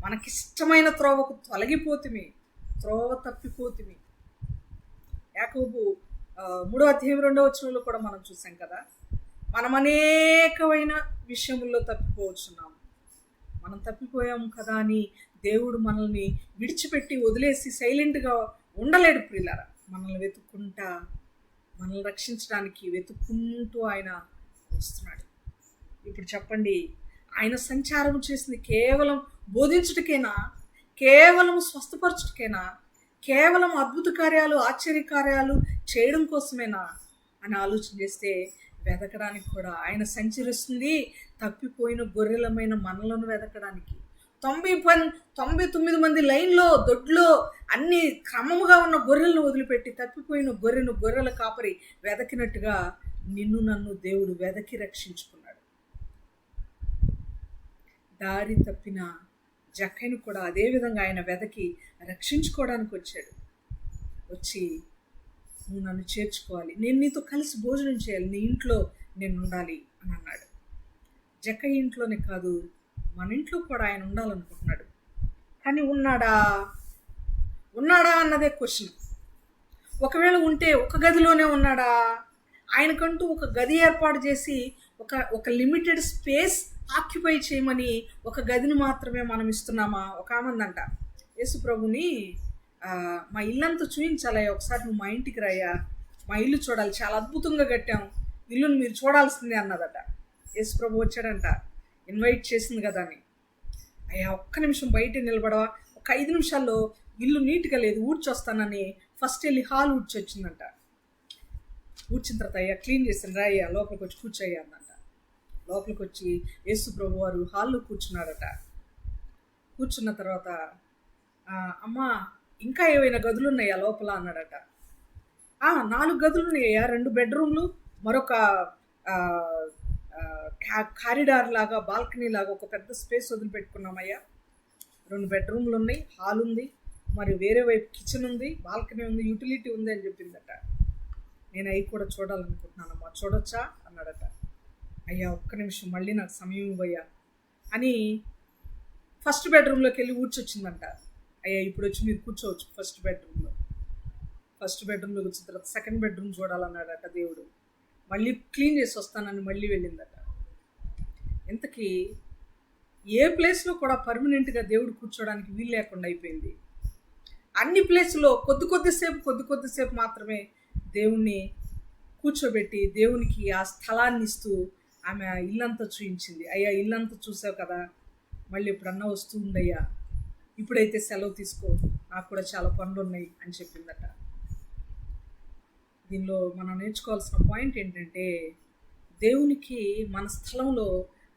మనకిష్టమైన త్రోవకు తొలగిపోతుమి, త్రోవ తప్పిపోతుమి. యాకోబు 3వ అధ్యాయం 2వ వచనంలో కూడా మనం చూసాం కదా, మనం అనేకమైన విషయముల్లో తప్పిపోవచ్చున్నాము. మనం తప్పిపోయాము కదా అని దేవుడు మనల్ని విడిచిపెట్టి వదిలేసి సైలెంట్గా ఉండలేడు ప్రియులారా. మనల్ని వెతుక్కుంటా, మనల్ని రక్షించడానికి వెతుక్కుంటూ ఆయన వస్తున్నాడు. ఇప్పుడు చెప్పండి, ఆయన సంచారం చేసింది కేవలం బోధించుటకేనా, కేవలం స్వస్థపరచుటకేనా, కేవలం అద్భుత కార్యాలు ఆశ్చర్య కార్యాలు చేయడం కోసమేనా అని ఆలోచన చేస్తే వెతకడానికి కూడా ఆయన సంచరిస్తుంది. తప్పిపోయిన గొర్రెలమైన మనలను వెతకడానికి 99 మంది లైన్లో దొడ్లో అన్ని క్రమముగా ఉన్న గొర్రెలను వదిలిపెట్టి తప్పిపోయిన గొర్రెల కాపరి వెతకినట్టుగా నిన్ను నన్ను దేవుడు వెతకి రక్షించుకున్నాడు. దారి తప్పిన జక్కయ్యను కూడా అదే విధంగా ఆయన వెతకి రక్షించుకోవడానికి వచ్చాడు. వచ్చి నువ్వు నన్ను చేర్చుకోవాలి, నేను నీతో కలిసి భోజనం చేయాలి, నీ ఇంట్లో నేను ఉండాలి అని అన్నాడు. జక్కయ్య ఇంట్లోనే కాదు, మన ఇంట్లో కూడా ఆయన ఉండాలనుకుంటున్నాడు. కానీ ఉన్నాడా అన్నదే క్వశ్చన్. ఒకవేళ ఉంటే ఒక గదిలోనే ఉన్నాడా? ఆయనకంటూ ఒక గది ఏర్పాటు చేసి ఒక లిమిటెడ్ స్పేస్ ఆక్యుపై చేయమని ఒక గదిని మాత్రమే మనం ఇస్తున్నామా? ఒక ఆమందంట యేసు ప్రభుని, మా ఇల్లంతా చూపించాలయ్యా, ఒకసారి నువ్వు మా ఇంటికి రాయ్యా, మా ఇల్లు చూడాలి, చాలా అద్భుతంగా కట్టాం, ఇల్లుని మీరు చూడాల్సిందే అన్నదట. యేసు ప్రభు వచ్చాడంట, ఇన్వైట్ చేసింది కదా అని. అయ్యా ఒక్క నిమిషం బయట నిలబడవా, ఒక 5 నిమిషాల్లో ఇల్లు నీట్గా లేదు, ఊడ్చొస్తానని ఫస్ట్ వెళ్ళి హాల్ ఊడ్చొచ్చిందంట. ఊడ్చిన తర్వాత అయ్యా క్లీన్ చేసాను రా అయ్యా, లోపలికి వచ్చి కూర్చోయ్యా అందంట. లోపలికి వచ్చి యేసు ప్రభు వారు హాల్లో కూర్చున్నాడట. కూర్చున్న తర్వాత అమ్మా ఇంకా ఏవైనా గదులు ఉన్నాయా లోపల అన్నాడట. 4 గదులు ఉన్నాయా, 2 బెడ్రూమ్లు, మరొక కారిడార్ లాగా బాల్కనీ లాగా ఒక పెద్ద స్పేస్ వదిలిపెట్టుకున్నామయ్యా. 2 బెడ్రూమ్లు ఉన్నాయి, హాల్ ఉంది, మరి వేరే వైపు కిచెన్ ఉంది, బాల్కనీ ఉంది, యూటిలిటీ ఉంది అని చెప్పిందట. నేను అవి కూడా చూడాలనుకుంటున్నానమ్మా, చూడొచ్చా అన్నాడట. అయ్యా ఒక్క నిమిషం, మళ్ళీ నాకు సమయం ఇవ్వయ్యా అని ఫస్ట్ బెడ్రూమ్లోకి వెళ్ళి ఊడ్చొచ్చిందంట. అయ్యా ఇప్పుడు వచ్చి మీరు కూర్చోవచ్చు ఫస్ట్ బెడ్రూమ్లో కూర్చున్న తర్వాత సెకండ్ బెడ్రూమ్ చూడాలన్నాడట దేవుడు. మళ్ళీ క్లీన్ చేసి వస్తానని మళ్ళీ వెళ్ళిందట. ఇంతకీ ఏ ప్లేస్లో కూడా పర్మనెంట్గా దేవుడు కూర్చోడానికి వీలు లేకుండా అయిపోయింది. అన్ని ప్లేస్లో కొద్దిసేపు మాత్రమే దేవుణ్ణి కూర్చోబెట్టి దేవునికి ఆ స్థలాన్ని ఇస్తూ ఆమె ఇల్లంతా చూయించింది. అయ్యా ఇల్లంతా చూసావు కదా, మళ్ళీ ఎప్పుడన్నా వస్తూ ఉండయ్యా, ఇప్పుడైతే సెలవు తీసుకో, నాకు కూడా చాలా పనులు ఉన్నాయి అని చెప్పిందట. దీనిలో మనం నేర్చుకోవాల్సిన పాయింట్ ఏంటంటే, దేవునికి మన స్థలంలో,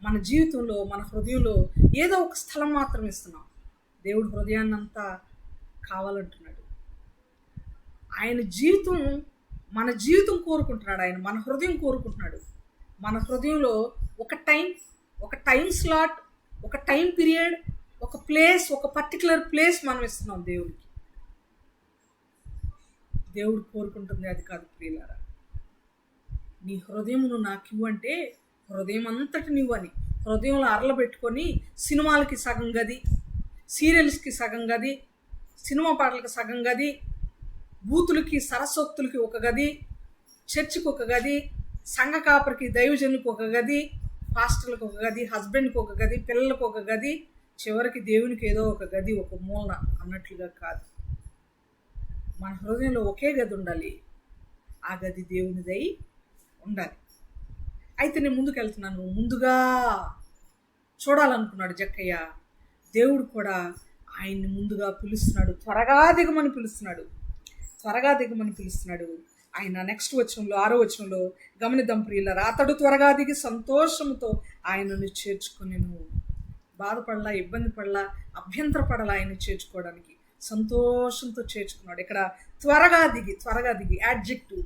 మన జీవితంలో, మన హృదయంలో ఏదో ఒక స్థలం మాత్రం ఇస్తున్నాం. దేవుడు హృదయాన్నంతా కావాలంటున్నాడు. ఆయన జీవితం, మన జీవితం కోరుకుంటున్నాడు. ఆయన మన హృదయం కోరుకుంటున్నాడు. మన హృదయంలో ఒక టైం స్లాట్, ఒక టైం పీరియడ్, ఒక ప్లేస్, ఒక పర్టికులర్ ప్లేస్ మనం ఇస్తున్నాం దేవుడికి. దేవుడు కోరుకుంటుంది అది కాదు ప్రియులారా. నీ హృదయమును నాకు ఇవ్వంటే హృదయం అంతటి నువ్వని హృదయంలో అరలబెట్టుకొని సినిమాలకి సగం గది, సీరియల్స్కి సగం గది, సినిమా పాటలకి సగం గది, బూతులకి సరస్వక్తులకి ఒక గది, చర్చికి ఒక గది, సంఘ కాపరికి దైవజనులకు ఒక గది, పాస్టర్లకు ఒక గది, హస్బెండ్కి ఒక గది, పిల్లలకు ఒక గది, చివరికి దేవునికి ఏదో ఒక గది, ఒక మూలన అన్నట్లుగా కాదు. మన హృదయంలో ఒకే గది ఉండాలి. ఆ గది దేవునిదై ఉండాలి. అయితే నేను ముందుకు వెళ్తున్నాను. ముందుగా చూడాలనుకున్నాడు జక్కయ్య. దేవుడు కూడా ఆయన్ని ముందుగా పిలుస్తున్నాడు, త్వరగా దిగమని పిలుస్తున్నాడు. ఆయన నెక్స్ట్ వచనంలో 6వ వచనంలో గమనిద్దాం ప్రియులారా. అతడు త్వరగా దిగి సంతోషంతో ఆయనను చేర్చుకునేను. బాధపడలా, ఇబ్బంది పడలా, అభ్యంతరపడలా ఆయన్ని చేర్చుకోవడానికి, సంతోషంతో చేర్చుకున్నాడు. ఇక్కడ త్వరగా దిగి యాడ్జెక్టివ్,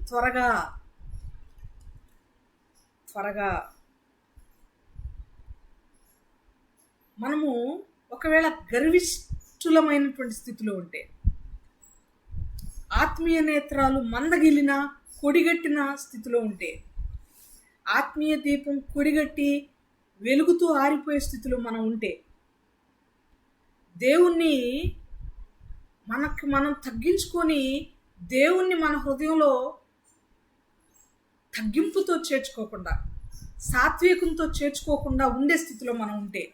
త్వరగా. మనము ఒకవేళ గర్విష్ఠులమైనటువంటి స్థితిలో ఉంటే, ఆత్మీయ నేత్రాలు మందగిలిన కొడిగట్టిన స్థితిలో ఉంటే, ఆత్మీయ దీపం కొడిగట్టి వెలుగుతూ ఆరిపోయే స్థితిలో మనం ఉంటే, దేవుణ్ణి మనం తగ్గించుకొని దేవుణ్ణి మన హృదయంలో తగ్గింపుతో చేర్చుకోకుండా, సాత్వికంతో చేర్చుకోకుండా ఉండే స్థితిలో మనం ఉంటే,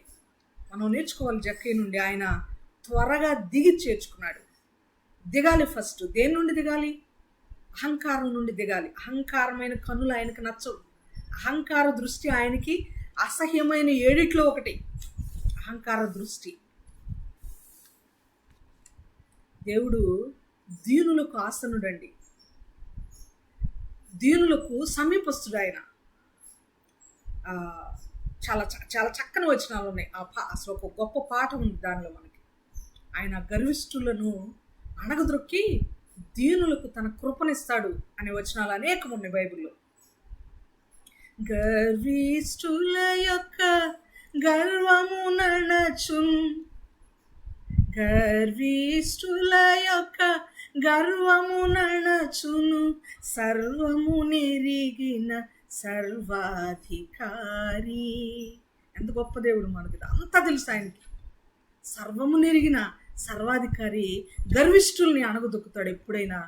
మనం నేర్చుకోవాలి జక్కయ్య నుండి. ఆయన త్వరగా దిగి చేర్చుకున్నాడు. దిగాలి ఫస్ట్. దేని నుండి దిగాలి? అహంకారం నుండి దిగాలి. అహంకారమైన కన్నులు ఆయనకు నచ్చవు. అహంకార దృష్టి ఆయనకి అసహ్యమైన 7 ఒకటి. అహంకార దృష్టి. దేవుడు దీనులకు ఆసనుడండి, దీనులకు సమీపస్తుడు ఆయన. చాలా చాలా చక్కని వచనాలు ఉన్నాయి. అసలు ఒక గొప్ప పాఠం ఉంది దానిలో మనకి. ఆయన గర్విష్ఠులను అణగద్రొక్కి దీనులకు తన కృపనిస్తాడు అనే వచనాలు అనేకం ఉన్నాయి బైబిల్లో. గర్విష్ఠుల యొక్క గర్వము నడచున్, గర్విష్ఠుల యొక్క గర్వము నడచును, సర్వము నెరిగిన సర్వాధికారి. ఎంత గొప్ప దేవుడు మనకి, అంతా తెలుసు ఆయనకి. సర్వము నెరిగిన సర్వాధికారి గర్విష్ఠుల్ని అణగదొక్కుతాడు. ఎప్పుడైనా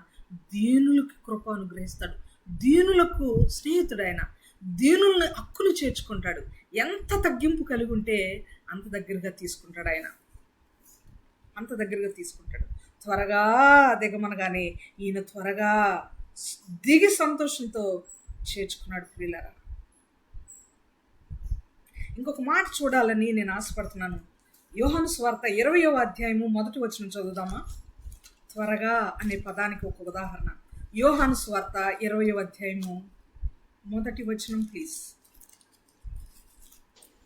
దీనులకు కృప అనుగ్రహిస్తాడు, దీనులకు స్నేహితుడు ఆయన, దీనుల్ని హక్కును చేర్చుకుంటాడు. ఎంత తగ్గింపు కలిగి ఉంటే అంత దగ్గరగా తీసుకుంటాడు ఆయన, అంత దగ్గరగా తీసుకుంటాడు. త్వరగా దిగమనగానే ఈయన త్వరగా దిగి సంతోషంతో చేర్చుకున్నాడు. ప్రియులారా, ఇంకొక మాట చూడాలని నేను ఆశపడుతున్నాను. యోహాను సువార్త 20వ అధ్యాయము 1వ వచనం చదువుదామా? త్వరగా అనే పదానికి ఒక ఉదాహరణ. యోహాను సువార్త 20వ అధ్యాయము 1వ వచనం ప్లీజ్.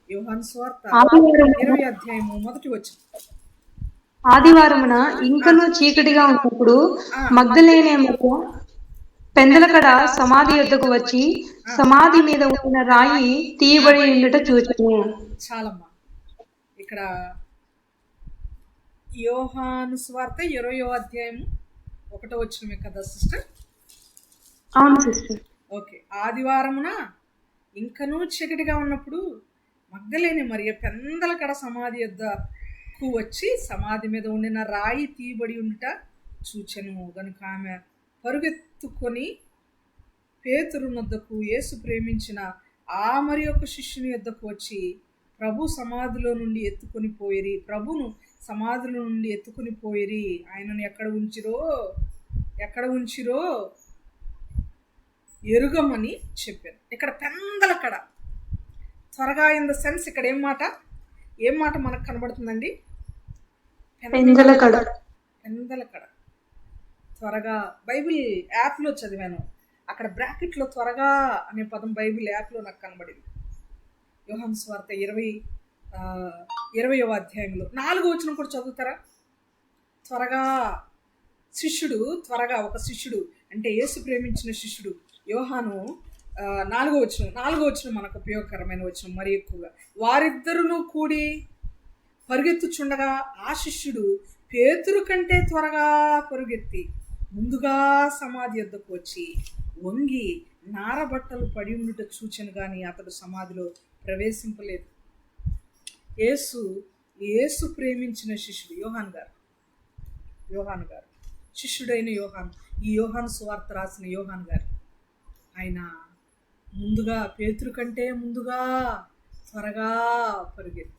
యోహాను సువార్త 20వ అధ్యాయము 1వ వచనం. ఆదివారమున ఇంకనూ చీకటిగా ఉన్నప్పుడు మగ్దలేనేమో పెందలకడ సమాధి యొద్దకు వచ్చి సమాధి మీద ఉన్న రాయి తీయబడి ఉండట చూచెను. చాలమ్మా, ఇక్కడ యోహాను సువార్త 20వ అధ్యాయము 1వ వచనమే కదా సిస్టర్? అవును సిస్టర్. ఓకే. ఆదివారమున ఇంకనూ చీకటిగా ఉన్నప్పుడు మగ్దలేనే మరియ పెందలకడ సమాధి యొద్దకు వచ్చి సమాధి మీద ఉండిన రాయి తీయబడి ఉండుట చూచెను. గనుక ఆమె పరుగెత్తుకొని పేతురు వద్దకు, యేసు ప్రేమించిన ఆ మరి ఒక శిష్యుని వద్దకు వచ్చి ప్రభు సమాధిలో నుండి ఎత్తుకొని పోయిరి, ప్రభును సమాధిలో నుండి ఎత్తుకొని పోయిరి, ఆయనను ఎక్కడ ఉంచిరో ఎరుగమని చెప్పారు. ఇక్కడ పెందలకడ, త్వరగా ఇన్ ద సెన్స్ ఇక్కడ ఏం మాట మనకు కనబడుతుందండి? పెందలకడ. త్వరగా బైబిల్ యాప్లో చదివాను, అక్కడ బ్రాకెట్లో త్వరగా అనే పదం బైబిల్ యాప్లో నాకు కనబడింది. యోహాను సువార్త 20వ అధ్యాయంలో 4వ వచనం కూడా చదువుతారా? త్వరగా శిష్యుడు, త్వరగా ఒక శిష్యుడు అంటే యేసు ప్రేమించిన శిష్యుడు యోహాను 4వ వచనం మనకు ఉపయోగకరమైన వచనం మరి ఎక్కువగా. వారిద్దరును కూడి పరుగెత్తుచుండగా ఆ శిష్యుడు పేతురు కంటే త్వరగా పరుగెత్తి ముందుగా సమాధి వద్దకు వచ్చి వంగి నారబట్టలు పడి ఉండుట చూచెను, కానీ అతడు సమాధిలో ప్రవేశింపలేదు. యేసు ప్రేమించిన శిష్యుడు యోహాను గారు, శిష్యుడైన యోహాను, ఈ యోహాను సువార్త రాసిన యోహాను గారు, ఆయన ముందుగా పేతురు కంటే ముందుగా త్వరగా పరుగెత్తి.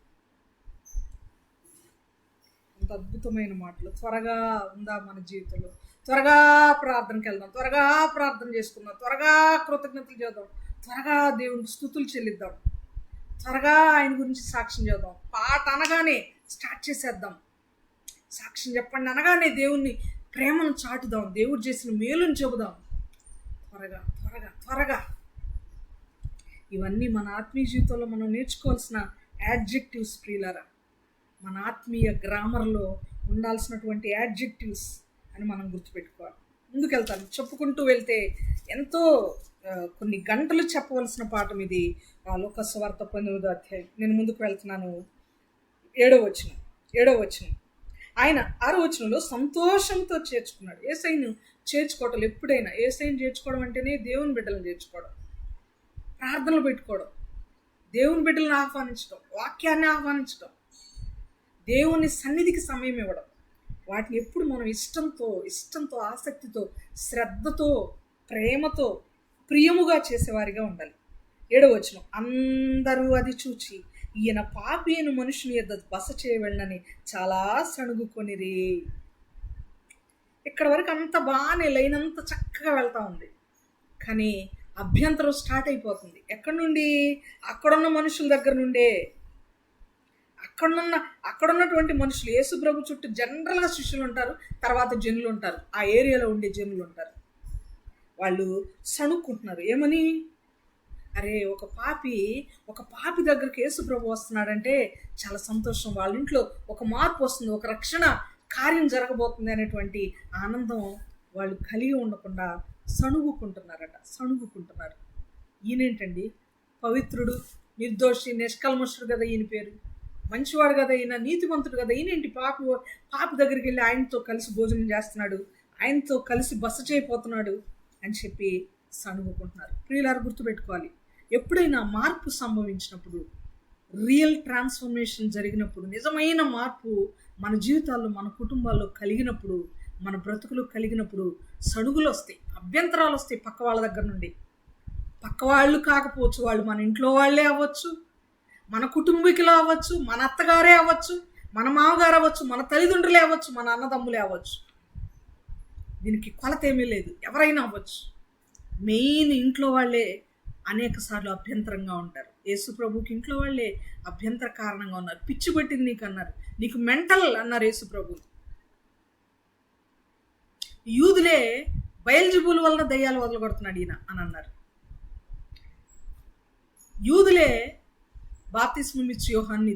అంత అద్భుతమైన మాటలు. త్వరగా ఉందా మన జీవితంలో? త్వరగా ప్రార్థనకి వెళ్దాం, త్వరగా ప్రార్థన చేసుకుందాం, త్వరగా కృతజ్ఞతలు చేద్దాం, త్వరగా దేవునికి స్తుతులు చెల్లిద్దాం, త్వరగా ఆయన గురించి సాక్ష్యం చేద్దాం. పాట అనగానే స్టార్ట్ చేసేద్దాం, సాక్ష్యం చెప్పండి అనగానే దేవుణ్ణి ప్రేమను చాటుదాం, దేవుడు చేసిన మేలుని చెబుదాం. త్వరగా త్వరగా త్వరగా. ఇవన్నీ మన ఆత్మీయ జీవితంలో మనం నేర్చుకోవాల్సిన యాడ్జెక్టివ్స్ ప్రియులారా. మన ఆత్మీయ గ్రామర్లో ఉండాల్సినటువంటి యాడ్జెక్టివ్స్ అని మనం గుర్తుపెట్టుకోవాలి. ముందుకెళ్తాను, చెప్పుకుంటూ వెళ్తే ఎంతో కొన్ని గంటలు చెప్పవలసిన పాఠం ఇది. లూకా సువార్త 19వ అధ్యాయం. నేను ముందుకు వెళ్తున్నాను. 7వ వచనం. ఆయన 6వ వచనంలో సంతోషంతో చేర్చుకున్నాడు. యేసయ్యను చేర్చుకోవటం ఎప్పుడైనా, యేసయ్యను చేర్చుకోవడం అంటేనే దేవుని బిడ్డలను చేర్చుకోవడం, ప్రార్థనలు పెట్టుకోవడం, దేవుని బిడ్డలను ఆహ్వానించడం, వాక్యాన్ని ఆహ్వానించడం, దేవుని సన్నిధికి సమయం ఇవ్వడం, వాటిని ఎప్పుడు మనం ఇష్టంతో ఆసక్తితో శ్రద్ధతో ప్రేమతో ప్రియముగా చేసేవారిగా ఉండాలి. 7వ వచనం. అందరూ అది చూచి ఈయన పాపి అయిన మనుషుని యొద్ద బస చేయవలనని చాలా సణుగుకొనిరి. ఇక్కడ వరకు అంత బాగానే లైనంత చక్కగా వెళ్తా ఉంది. కానీ అభ్యంతరం స్టార్ట్ అయిపోతుంది. ఎక్కడి నుండి? అక్కడున్న మనుషుల దగ్గర నుండే. అక్కడున్నటువంటి మనుషులు, యేసు ప్రభు చుట్టూ జనరల్గా శిష్యులు ఉంటారు, తర్వాత జనులు ఉంటారు, ఆ ఏరియాలో ఉండే జనులు ఉంటారు. వాళ్ళు సణుక్కుంటున్నారు. ఏమని? అరే ఒక పాపి దగ్గరికి యేసు ప్రభు వస్తున్నాడంటే చాలా సంతోషం, వాళ్ళ ఇంట్లో ఒక మార్పు వస్తుంది, ఒక రక్షణ కార్యం జరగబోతుంది అనేటువంటి ఆనందం వాళ్ళు కలిగి ఉండకుండా సణుగుకుంటున్నారు. ఈయనేంటండి పవిత్రుడు, నిర్దోషి, నిష్కల్మషుడు కదా ఈయన పేరు, మంచివాడు కదా ఈయన, నీతిమంతుడు కదా ఈయనేంటి పాపి దగ్గరికి వెళ్ళి ఆయనతో కలిసి భోజనం చేస్తున్నాడు, ఆయనతో కలిసి బస చేయబోతున్నాడు అని చెప్పి సణుగుకుంటున్నారు. ప్రియులారా, గుర్తుపెట్టుకోవాలి, ఎప్పుడైనా మార్పు సంభవించినప్పుడు, రియల్ ట్రాన్స్ఫర్మేషన్ జరిగినప్పుడు, నిజమైన మార్పు మన జీవితాల్లో, మన కుటుంబాల్లో కలిగినప్పుడు, మన బ్రతుకులు కలిగినప్పుడు సణుగులు వస్తాయి, అభ్యంతరాలు వస్తాయి. పక్క వాళ్ళ దగ్గర నుండి, పక్క వాళ్ళు కాకపోవచ్చు, వాళ్ళు మన ఇంట్లో వాళ్ళే అవ్వచ్చు, మన కుటుంబీకులు అవ్వచ్చు, మన అత్తగారే అవ్వచ్చు, మన మామగారు అవ్వచ్చు, మన తల్లిదండ్రులే అవ్వచ్చు, మన అన్నదమ్ములే అవ్వచ్చు. దీనికి కొలత ఏమీ లేదు, ఎవరైనా అవ్వచ్చు. మెయిన్ ఇంట్లో వాళ్ళే అనేక సార్లు అభ్యంతరంగా ఉంటారు. యేసు ప్రభుకి ఇంట్లో వాళ్ళే అభ్యంతర కారణంగా ఉన్నారు. పిచ్చి పట్టింది నీకు అన్నారు, నీకు మెంటల్ అన్నారు యేసు ప్రభు. యూదులే బయల్జెబూల్ వలన దయ్యాలు వదలగొడుతున్నాడు ఈయన అని అన్నారు. యూదులే బాప్తిస్మం ఇచ్చి యోహాన్ని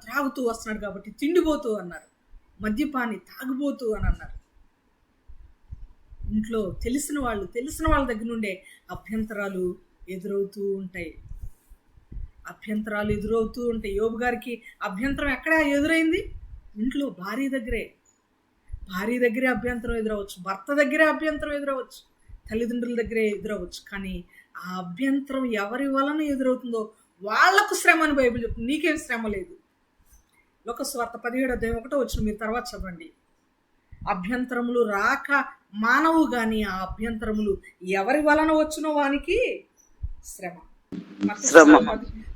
త్రాగుతూ వస్తున్నాడు కాబట్టి తిండిపోతూ అన్నారు, మద్యపాని తాగుబోతూ అని అన్నారు. ఇంట్లో తెలిసిన వాళ్ళ దగ్గర నుండే అభ్యంతరాలు ఎదురవుతూ ఉంటాయి. యోబు గారికి అభ్యంతరం ఎక్కడ ఎదురైంది? ఇంట్లో భార్య దగ్గరే అభ్యంతరం ఎదురవచ్చు, భర్త దగ్గరే అభ్యంతరం ఎదురవచ్చు, తల్లిదండ్రుల దగ్గరే ఎదురవచ్చు. కానీ ఆ అభ్యంతరం ఎవరి వలన ఎదురవుతుందో వాళ్లకు శ్రమ అని బైబిల్ చెప్తుంది. నీకేం శ్రమ లేదు. లోకసువార్త 17:1 మీరు తర్వాత చదవండి. అభ్యంతరములు రాక మానవు గాని ఆ అభ్యంతరములు ఎవరి వలన వచ్చినో వానికి శ్రమ.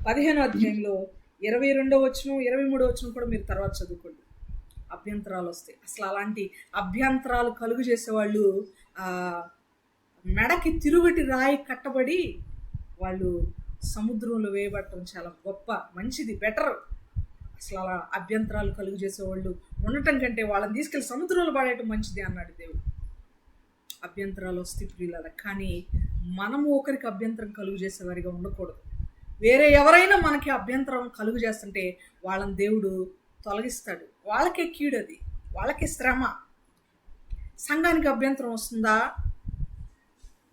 15వ అధ్యాయంలో 22వ వచనం 23వ వచనం కూడా మీరు తర్వాత చదువుకోండి. అభ్యంతరాలు వస్తాయి. అసలు అలాంటి అభ్యంతరాలు కలుగు చేసేవాళ్ళు మెడకి తిరుగటి రాయి కట్టబడి వాళ్ళు సముద్రంలో వేయబడటం చాలా గొప్ప, మంచిది, బెటర్. అసలు అలా అభ్యంతరాలు కలుగు చేసేవాళ్ళు ఉండటం కంటే వాళ్ళని తీసుకెళ్ళి సముద్రంలో పడేయటం మంచిది అన్నాడు దేవుడు. అభ్యంతరాలు వస్తాయి ప్రియులారా, కానీ మనము ఒకరికి అభ్యంతరం కలుగు చేసేవారిగా ఉండకూడదు. వేరే ఎవరైనా మనకి అభ్యంతరం కలుగు చేస్తుంటే వాళ్ళని దేవుడు తొలగిస్తాడు. వాళ్ళకే కీడు, అది వాళ్ళకే శ్రమ. సంఘానికి అభ్యంతరం వస్తుందా?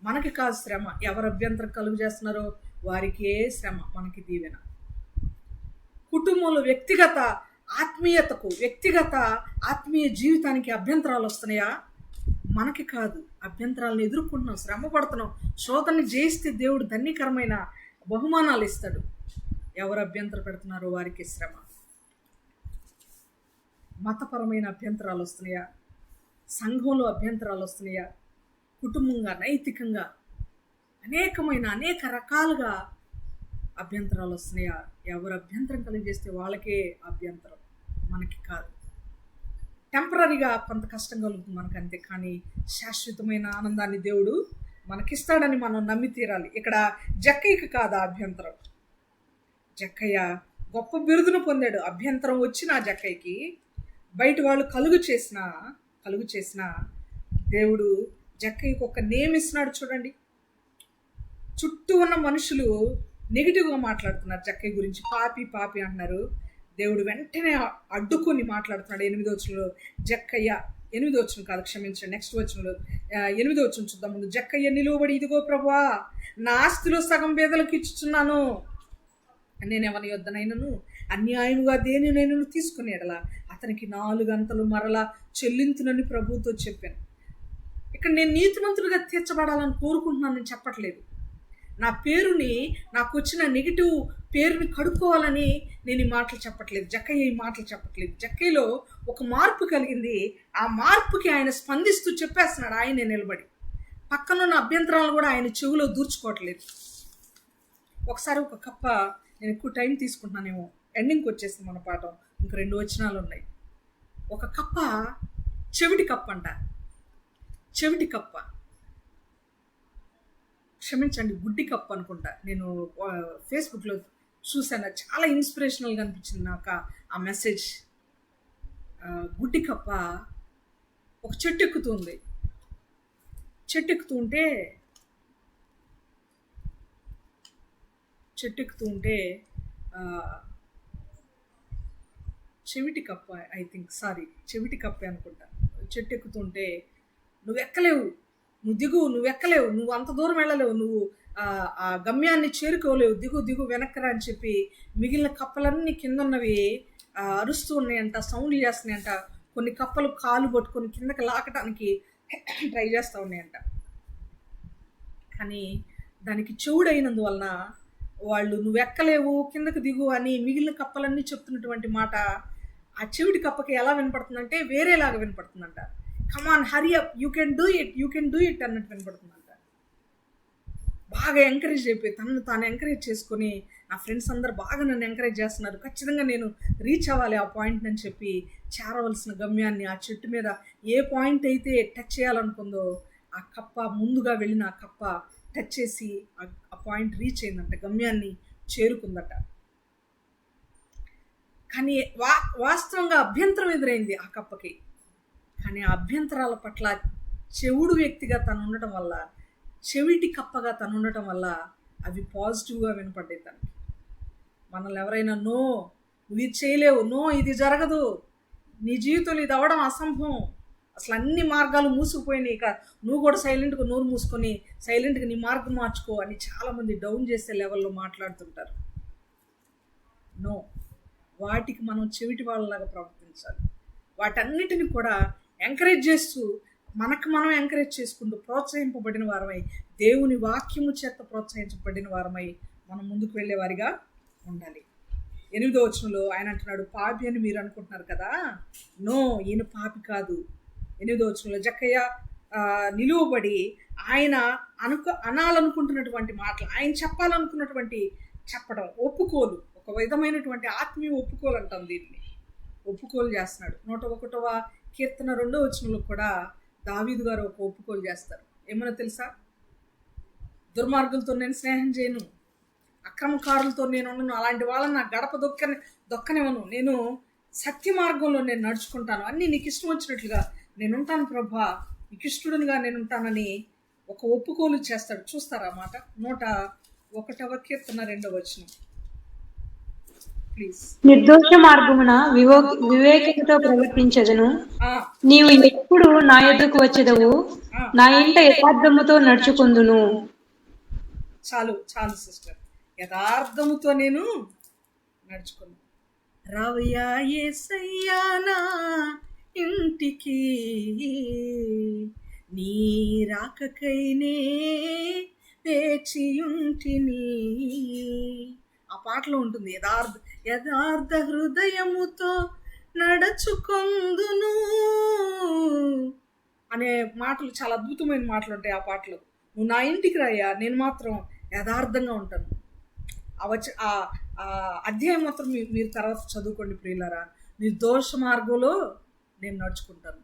మనకి కాదు శ్రమ. ఎవరు అభ్యంతరం కలుగు చేస్తున్నారో వారికే శ్రమ, మనకి దీవెన. కుటుంబంలో వ్యక్తిగత ఆత్మీయ జీవితానికి అభ్యంతరాలు వస్తున్నాయా? మనకి కాదు. అభ్యంతరాలను ఎదుర్కొంటున్నాం, శ్రమ పడుతున్నాం. శోధనని జయిస్తే దేవుడు ధన్యకరమైన బహుమానాలు ఇస్తాడు. ఎవరు అభ్యంతర పెడుతున్నారో వారికి శ్రమ. మతపరమైన అభ్యంతరాలు వస్తున్నాయా? సంఘంలో అభ్యంతరాలు వస్తున్నాయా? కుటుంబంగా, నైతికంగా అనేక రకాలుగా అభ్యంతరాలు వస్తున్నాయా? ఎవరు అభ్యంతరం కలిగజేస్తే వాళ్ళకే అభ్యంతరం, మనకి కాదు. టెంపరీగా కొంత కష్టం కలుగుతుంది మనకు అంతే, కానీ శాశ్వతమైన ఆనందాన్ని దేవుడు మనకిస్తాడని మనం నమ్మి తీరాలి. ఇక్కడ జక్కయ్యకి కాదు అభ్యంతరం. జక్కయ్య గొప్ప బిరుదును పొందాడు. అభ్యంతరం వచ్చిన జక్కయ్యకి బయట వాళ్ళు కలుగు చేసిన దేవుడు జక్కయ్యకి ఒక నేమ్ ఇస్తున్నాడు. చూడండి, చుట్టూ ఉన్న మనుషులు నెగిటివ్గా మాట్లాడుతున్నారు జక్కయ్య గురించి, పాపి అంటున్నారు. దేవుడు వెంటనే అడ్డుకొని మాట్లాడుతున్నాడు. 8వ వచనంలో జక్కయ్య, 8వ వచనం కాదు, క్షమించండి, నెక్స్ట్ వచనంలో 8వ వచనం చూద్దాం ముందు. జక్కయ్య నిలువబడి, ఇదిగో ప్రభువా, నా ఆస్తిలో సగం పేదలకు ఇచ్చుచున్నాను, నేను ఎవరి యొద్దనైనను అన్యాయముగా దేనినైనను తీసుకుని ఎడల అతనికి 4 గంటలు మరలా చెల్లించునని ప్రభువుతో చెప్పాను. ఇక్కడ నేను నీతిమంతుడిగా తీర్చబడాలని కోరుకుంటున్నానని చెప్పట్లేదు. నా పేరుని, నాకు వచ్చిన నెగిటివ్ పేరుని కడుక్కోవాలని నేను ఈ మాటలు చెప్పట్లేదు. జక్కయ్య ఈ మాటలు చెప్పట్లేదు. జక్కయ్యలో ఒక మార్పు కలిగింది. ఆ మార్పుకి ఆయన స్పందిస్తూ చెప్పేస్తున్నాడు. ఆయనే నిలబడి పక్కనున్న అభ్యంతరాలు కూడా ఆయన చెవిలో దూర్చుకోవట్లేదు. ఒకసారి ఒక కప్ప, నేను ఎక్కువ టైం తీసుకుంటున్నానేమో, ఎండింగ్కి వచ్చేసింది మన పాఠం, ఇంక 2 వచనాలు ఉన్నాయి. ఒక కప్ప, చెవిటి కప్ప క్షమించండి, గుడ్డి కప్ప అనుకుంటా, నేను ఫేస్బుక్లో చూశాను, చాలా ఇన్స్పిరేషనల్గా అనిపించింది నాకు ఆ మెసేజ్. గుడ్డి కప్ప ఒక చెట్టు ఎక్కుతుంది. చెట్టు ఎక్కుతుంటే చెవిటి కప్ప, ఐ థింక్, చెవిటి కప్పే అనుకుంటా. చెట్టు ఎక్కుతుంటే నువ్వు ఎక్కలేవు, నువ్వు దిగు, నువ్వు ఎక్కలేవు, నువ్వు అంత దూరం వెళ్ళలేవు, నువ్వు ఆ గమ్యాన్ని చేరుకోలేవు, దిగు వెనక్కరా అని చెప్పి మిగిలిన కప్పలన్నీ కింద ఉన్నవి అరుస్తూ ఉన్నాయంట, సౌండ్లు చేస్తున్నాయంట. కొన్ని కప్పలు కాలు పట్టుకొని కిందకి లాకటానికి ట్రై చేస్తూ ఉన్నాయంట. కానీ దానికి చెవుడైనందువలన వాళ్ళు నువ్వు ఎక్కలేవు, కిందకి దిగు అని మిగిలిన కప్పలన్నీ చెప్తున్నటువంటి మాట ఆ చెవిటి కప్పకి ఎలా వినపడుతుందంటే వేరేలాగా వినపడుతుందంట. Come on, hurry up, you can do it అన్నట్టు వినపడుతుందంట. బాగా ఎంకరేజ్ అయిపోయి తనను తాను ఎంకరేజ్ చేసుకొని, నా ఫ్రెండ్స్ అందరు బాగా నన్ను ఎంకరేజ్ చేస్తున్నారు, ఖచ్చితంగా నేను రీచ్ అవ్వాలి ఆ పాయింట్ అని చెప్పి చేరవలసిన గమ్యాన్ని, ఆ చెట్టు మీద ఏ పాయింట్ అయితే టచ్ చేయాలనుకుందో ఆ కప్ప, ముందుగా వెళ్ళిన ఆ కప్ప టచ్ చేసి ఆ పాయింట్ రీచ్ అయిందంట, గమ్యాన్ని చేరుకుందట. కానీ వాస్తవంగా అభ్యంతరం ఎదురైంది ఆ కప్పకి. కానీ ఆ అభ్యంతరాల పట్ల చెవుడు వ్యక్తిగా తను ఉండటం వల్ల, చెవిటి కప్పగా తను ఉండటం వల్ల అవి పాజిటివ్గా వినపడ్డాయి తనకి. మనల్ని ఎవరైనా నువ్వు ఇది చేయలేవు, ఇది జరగదు, నీ జీవితంలో ఇది అవ్వడం అసంభవం, అసలు అన్ని మార్గాలు మూసుకుపోయినాయి, ఇక నువ్వు కూడా సైలెంట్గా నోరు మూసుకొని సైలెంట్గా నీ మార్గం మార్చుకో అని చాలామంది డౌన్ చేసే లెవెల్లో మాట్లాడుతుంటారు. వాటికి మనం చెవిటి వాళ్ళలాగా ప్రవర్తించాలి. వాటన్నిటిని కూడా ఎంకరేజ్ చేస్తూ, మనకు మనం ఎంకరేజ్ చేసుకుంటూ, ప్రోత్సహింపబడిన వారమై, దేవుని వాక్యము చేత ప్రోత్సహించబడిన వారమై మనం ముందుకు వెళ్ళే వారిగా ఉండాలి. 8వ వచనంలో ఆయన అంటున్నాడు, పాపి అని మీరు అనుకుంటున్నారు కదా, ఈయన పాపి కాదు. 8వ వచనంలో జక్కయ్య నిలువబడి ఆయన అనాలనుకుంటున్నటువంటి మాటలు, ఆయన చెప్పాలనుకున్నటువంటి చెప్పడం, ఒప్పుకోలు, ఒక విధమైనటువంటి ఆత్మీయ ఒప్పుకోలు అంటాం దీన్ని, ఒప్పుకోలు చేస్తున్నాడు. 101వ కీర్తన 2వ వచనంలో కూడా దావీదు గారు ఒక ఒప్పుకోలు చేస్తారు. ఏమన్నా తెలుసా? దుర్మార్గులతో నేను స్నేహం చేయను, అక్రమకారులతో నేను ఉండను, అలాంటి వాళ్ళని నా గడప దొక్కనివ్వను, నేను సత్య మార్గంలో నేను నడుచుకుంటాను, అన్నీ నీకు ఇష్టం వచ్చినట్లుగా నేను ఉంటాను ప్రభా, నీకు ఇష్టడునిగా నేను ఉంటానని ఒక ఒప్పుకోలు చేస్తాడు. చూస్తారా మాట? 101వ కీర్తన 2వ వచనం ప్లీజ్. నిర్దోష మార్గమున వివేకంతో ప్రవర్తించదను, నీవు ఎప్పుడు నా యొద్దకు వచ్చేదవు, నా ఇంట యథార్థముతో నడుచుకుందును. చాలు సిస్టర్, యథార్థముతో నేను నడుచుకున్నాను. రావయ్యా యేసయ్యా నా ఇంటికి, నీ రాకకైనే వేచియుంటిని. ఆ పాటలో ఉంటుంది, యథార్థ హృదయముతో నడుచుకొందును అనే మాటలు, చాలా అద్భుతమైన మాటలు ఉంటాయి ఆ పాటలో. నువ్వు నా ఇంటికి రాయ్యా, నేను మాత్రం యథార్థంగా ఉంటాను. ఆ అధ్యాయం మాత్రం మీరు తర్వాత చదువుకోండి ప్రియులారా. నిర్దోష మార్గంలో నేను నడుచుకుంటాను,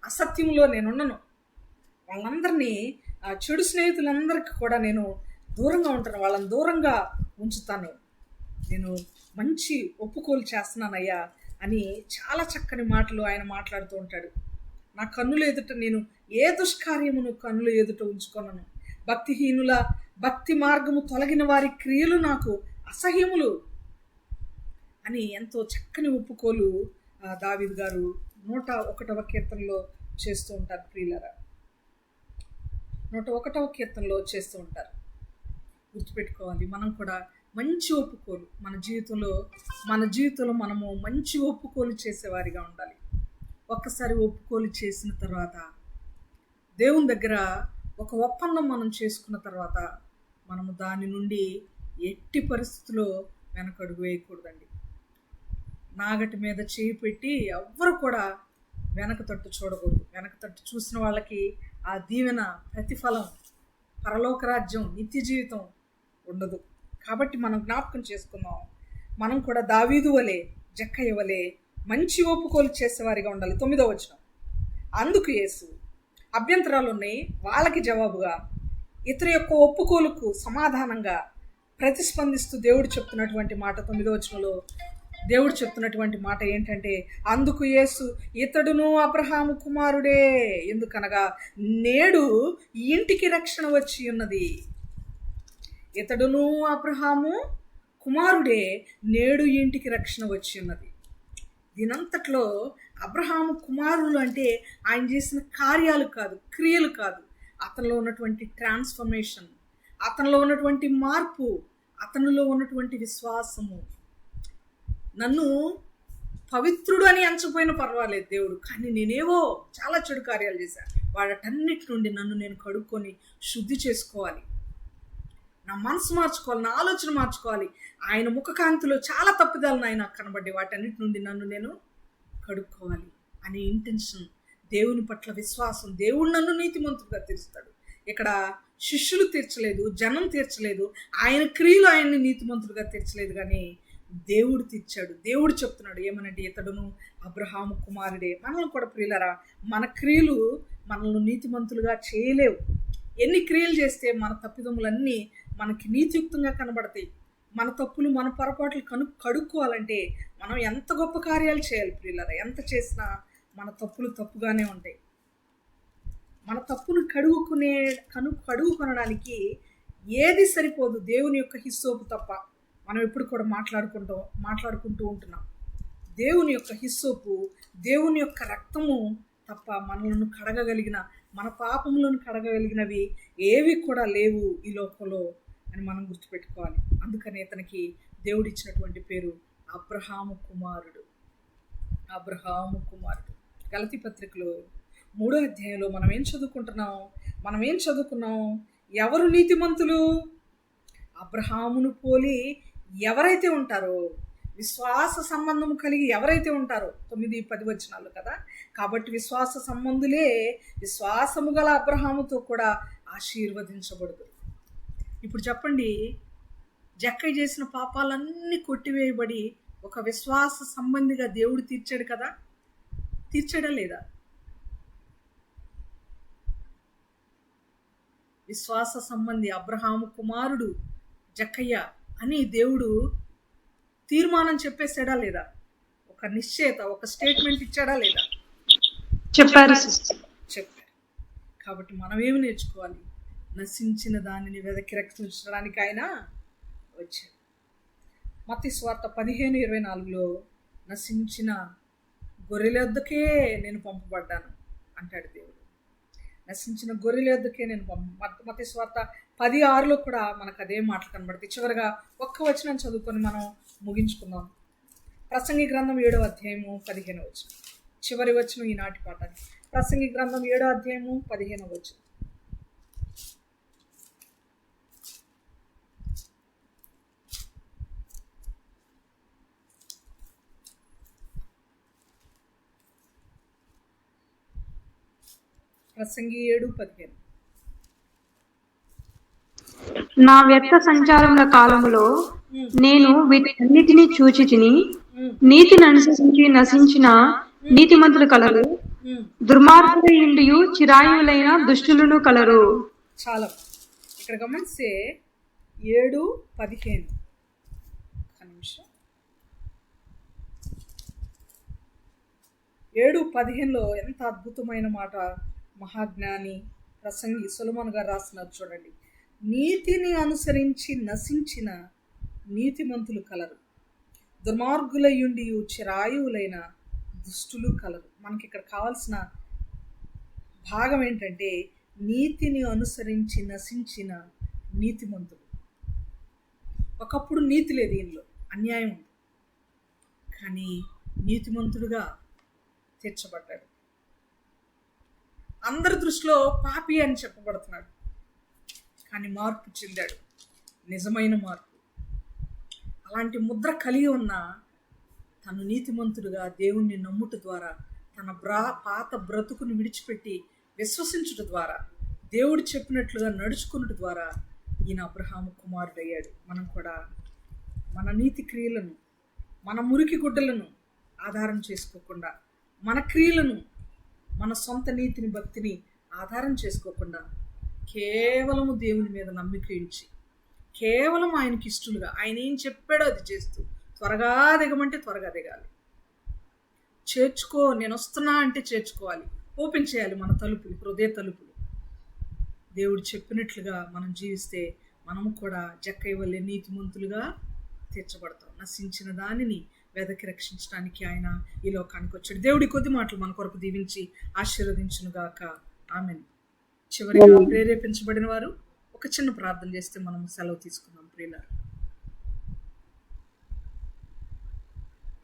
అసత్యంలో నేను ఉండను, వాళ్ళందరినీ చెడు స్నేహితులందరికీ కూడా నేను దూరంగా ఉంటాను, వాళ్ళని దూరంగా ఉంచుతాను, నేను మంచి ఒప్పుకోలు చేస్తున్నానయ్యా అని చాలా చక్కని మాటలు ఆయన మాట్లాడుతూ ఉంటాడు. నా కన్నుల ఎదుట నేను ఏ దుష్కార్యమును కన్నుల ఎదుట ఉంచుకొనను, భక్తిహీనుల భక్తి మార్గము తొలగిన వారి క్రియలు నాకు అసహ్యములు అని ఎంతో చక్కని ఒప్పుకోలు దావీదు గారు 101వ కీర్తనలో చేస్తూ ఉంటారు ప్రియులారా. 101వ కీర్తనలో చేస్తూ ఉంటారు. గుర్తుపెట్టుకోవాలి, మనం కూడా మంచి ఒప్పుకోలు మన జీవితంలో మనము మంచి ఒప్పుకోలు చేసేవారిగా ఉండాలి. ఒక్కసారి ఒప్పుకోలు చేసిన తర్వాత, దేవుని దగ్గర ఒక ఒప్పందం మనం చేసుకున్న తర్వాత, మనము దాని నుండి ఎట్టి పరిస్థితుల్లో వెనకడుగు వేయకూడదండి. నాగటి మీద చేయి పెట్టి ఎవ్వరు కూడా వెనక తట్టు చూడకూడదు. వెనక తట్టు చూసిన వాళ్ళకి ఆ దీవెన, ప్రతిఫలం, పరలోక రాజ్యం, నిత్య జీవితం ఉండదు. కాబట్టి మనం జ్ఞాపకం చేసుకుందాం, మనం కూడా దావీదు వలె, జక్కయ్య వలె మంచి ఒప్పుకోలు చేసేవారిగా ఉండాలి. 9వ వచనం, అందుకు యేసు, అభ్యంతరాలు ఉన్నాయి వాళ్ళకి జవాబుగా, ఇతని యొక్క ఒప్పుకోలుకు సమాధానంగా ప్రతిస్పందిస్తూ దేవుడు చెప్తున్నటువంటి మాట 9వ వచనంలో దేవుడు చెప్తున్నటువంటి మాట ఏంటంటే, అందుకు యేసు ఇతడును అబ్రహాము కుమారుడే, ఎందుకనగా నేడు ఇంటికి రక్షణ వచ్చి ఉన్నది. ఇతడును అబ్రహాము కుమారుడే, నేడు ఇంటికి రక్షణ వచ్చి ఉన్నది. దీనంతట్లో అబ్రహాము కుమారులు అంటే ఆయన చేసిన కార్యాలు కాదు, క్రియలు కాదు, అతనిలో ఉన్నటువంటి ట్రాన్స్ఫర్మేషన్, అతనిలో ఉన్నటువంటి మార్పు, అతనిలో ఉన్నటువంటి విశ్వాసము. నన్ను పవిత్రుడు అని ఎంచపోయినా పర్వాలేదు దేవుడు, కానీ నేనేవో చాలా చెడు కార్యాలు చేశాను, వాటన్నిటి నుండి నన్ను నేను కడుక్కొని శుద్ధి చేసుకోవాలి, నా మనసు మార్చుకోవాలి, నా ఆలోచన మార్చుకోవాలి. ఆయన ముఖకాంతిలో చాలా తప్పిదాలు నాకు కనబడ్డాయి, వాటన్నిటి నుండి నన్ను నేను కడుక్కోవాలి అనే ఇంటెన్షన్, దేవుని పట్ల విశ్వాసం. దేవుడు నన్ను నీతిమంతుడుగా తీర్చుతాడు. ఇక్కడ శిష్యులు తీర్చలేదు, జనం తీర్చలేదు, ఆయన క్రియలు ఆయన్ని నీతిమంతుడుగా తీర్చలేదు, కానీ దేవుడు తీర్చాడు. దేవుడు చెప్తున్నాడు ఏమనంటే, ఇతడును అబ్రహాము కుమారుడే. మనల్ని కూడా ప్రియులరా, మన క్రియలు మనల్ని నీతిమంతులుగా చేయలేవు. ఎన్ని క్రియలు చేస్తే మన తప్పిదములన్నీ మనకి నీతియుక్తంగా కనబడతాయి. మన తప్పులు, మన పొరపాట్లు కడుక్కోవాలంటే మనం ఎంత గొప్ప కార్యాలు చేయాలి ప్రియులరా. ఎంత చేసినా మన తప్పులు తప్పుగానే ఉంటాయి. మన తప్పును కడుగుకొనడానికి ఏది సరిపోదు, దేవుని యొక్క హిస్సోపు తప్ప. మనం ఎప్పుడు కూడా మాట్లాడుకుంటూ ఉంటున్నాం. దేవుని యొక్క హిస్సోపు, దేవుని యొక్క రక్తము తప్ప మనలను కడగగలిగిన, మన పాపములను కడగగలిగినవి ఏవి కూడా లేవు ఈ లోకంలో అని మనం గుర్తుపెట్టుకోవాలి. అందుకని ఇతనికి దేవుడు ఇచ్చినటువంటి పేరు అబ్రహాము కుమారుడు. అబ్రహాము కుమారుడు. గలతీ పత్రికలో 3వ అధ్యాయంలో మనం ఏం చదువుకున్నాం? ఎవరు నీతిమంతులు? అబ్రహామును పోలి ఎవరైతే ఉంటారో, విశ్వాస సంబంధం కలిగి ఎవరైతే ఉంటారో, 9-10 వచనాలు కదా. కాబట్టి విశ్వాస సంబంధులే విశ్వాసము గల అబ్రహాముతో కూడా ఆశీర్వదించబడదు. ఇప్పుడు చెప్పండి, జక్కయ్య చేసిన పాపాలన్నీ కొట్టివేయబడి ఒక విశ్వాస సంబంధిగా దేవుడు తీర్చాడు కదా, తీర్చాడా లేదా? విశ్వాస సంబంధి అబ్రహాము కుమారుడు జక్కయ్య అని దేవుడు తీర్మానం చెప్పేసాడా లేదా? ఒక నిశ్చయత, ఒక స్టేట్మెంట్ ఇచ్చాడా లేదా? చెప్పారు. కాబట్టి మనం ఏమి నేర్చుకోవాలి? నశించిన దానిని వెదకి రక్షించడానికి ఆయన వచ్చాడు. మత్తయి సువార్త 15:24లో నశించిన గొర్రెల వద్దకే నేను పంపబడ్డాను అంటాడు దేవుడు. నశించిన గొర్రెల వద్దకే నేను మత్తయి సువార్త 10:6లో కూడా మనకు అదే మాటలు కనబడతాయి. చివరిగా ఒక్క వచనం చదువుకొని మనం ముగించుకుందాం. ప్రసంగి గ్రంథం 7వ అధ్యాయము 15వ వచనం, చివరి వచనం ఈనాటి పాఠానికి. ప్రసంగి గ్రంథం 7వ అధ్యాయము 15వ వచనం. ప్రసంగి 7:15. నా వ్యర్థ సంచారముల కాలములో నేను వీటన్నిటినీ చూచి తిని, నీతిని అనుసరించి నశించిన నీతిమంతులు కలరు, దుర్మార్గులయుండియు చిరాయువులైన దుష్టులను కలరు. చాలా ఇక్కడ గమనిస్తే 7:15. నిమిషం 7:15లో ఎంత అద్భుతమైన మాట మహాజ్ఞాని ప్రసంగి సొలొమోను గారు రాస్తున్నారు చూడండి. నీతిని అనుసరించి నశించిన నీతిమంతులు కలరు, దుర్మార్గులయుండియు చిరాయువులైన దుష్టులు కలరు. మనకి ఇక్కడ కావాల్సిన భాగం ఏంటంటే, నీతిని అనుసరించి నశించిన నీతిమంతులు. ఒకప్పుడు నీతి లేదు, దీనిలో అన్యాయం ఉంది, కానీ నీతిమంతుడుగా తీర్చబడ్డాడు. అందరి దృష్టిలో పాపి అని చెప్పబడుతున్నాడు, కానీ మార్పు చెందాడు, నిజమైన మార్పు. అలాంటి ముద్ర కలిగి ఉన్న తను నీతిమంతుడుగా దేవుణ్ణి నమ్ముట ద్వారా, తన పాత బ్రతుకుని విడిచిపెట్టి విశ్వసించుట ద్వారా, దేవుడు చెప్పినట్లుగా నడుచుకున్నట ద్వారా ఈయన అబ్రహాము కుమారుడయ్యాడు. మనం కూడా మన నీతి క్రియలను, మన మురికి గుడ్డలను ఆధారం చేసుకోకుండా, మన క్రియలను, మన సొంత నీతిని, భక్తిని ఆధారం చేసుకోకుండా కేవలము దేవుని మీద నమ్మిక ఇచ్చి, కేవలం ఆయనకి ఇష్టలుగా ఆయన ఏం చెప్పాడో అది చేస్తూ, త్వరగా దిగమంటే త్వరగా దిగాలి, చేర్చుకో నేను వస్తున్నా అంటే చేర్చుకోవాలి, ఓపెన్ చేయాలి మన తలుపులు, హృదయ తలుపులు. దేవుడు చెప్పినట్లుగా మనం జీవిస్తే మనము కూడా జక్కయ్య వల్లే నీతిమంతులుగా తీర్చబడతాం. నశించిన దానిని వెదకి రక్షించడానికి ఆయన ఈ లోకానికి వచ్చాడు. దేవుడి కొద్ది మాటలు మన కొరకు దీవించి ఆశీర్వదించునుగాక. ఆమేన్. చివరిగా ప్రేరేపించబడిన వారు ఒక చిన్న ప్రార్థన చేస్తే మనం సెలవు తీసుకుందాం ప్రియులారా.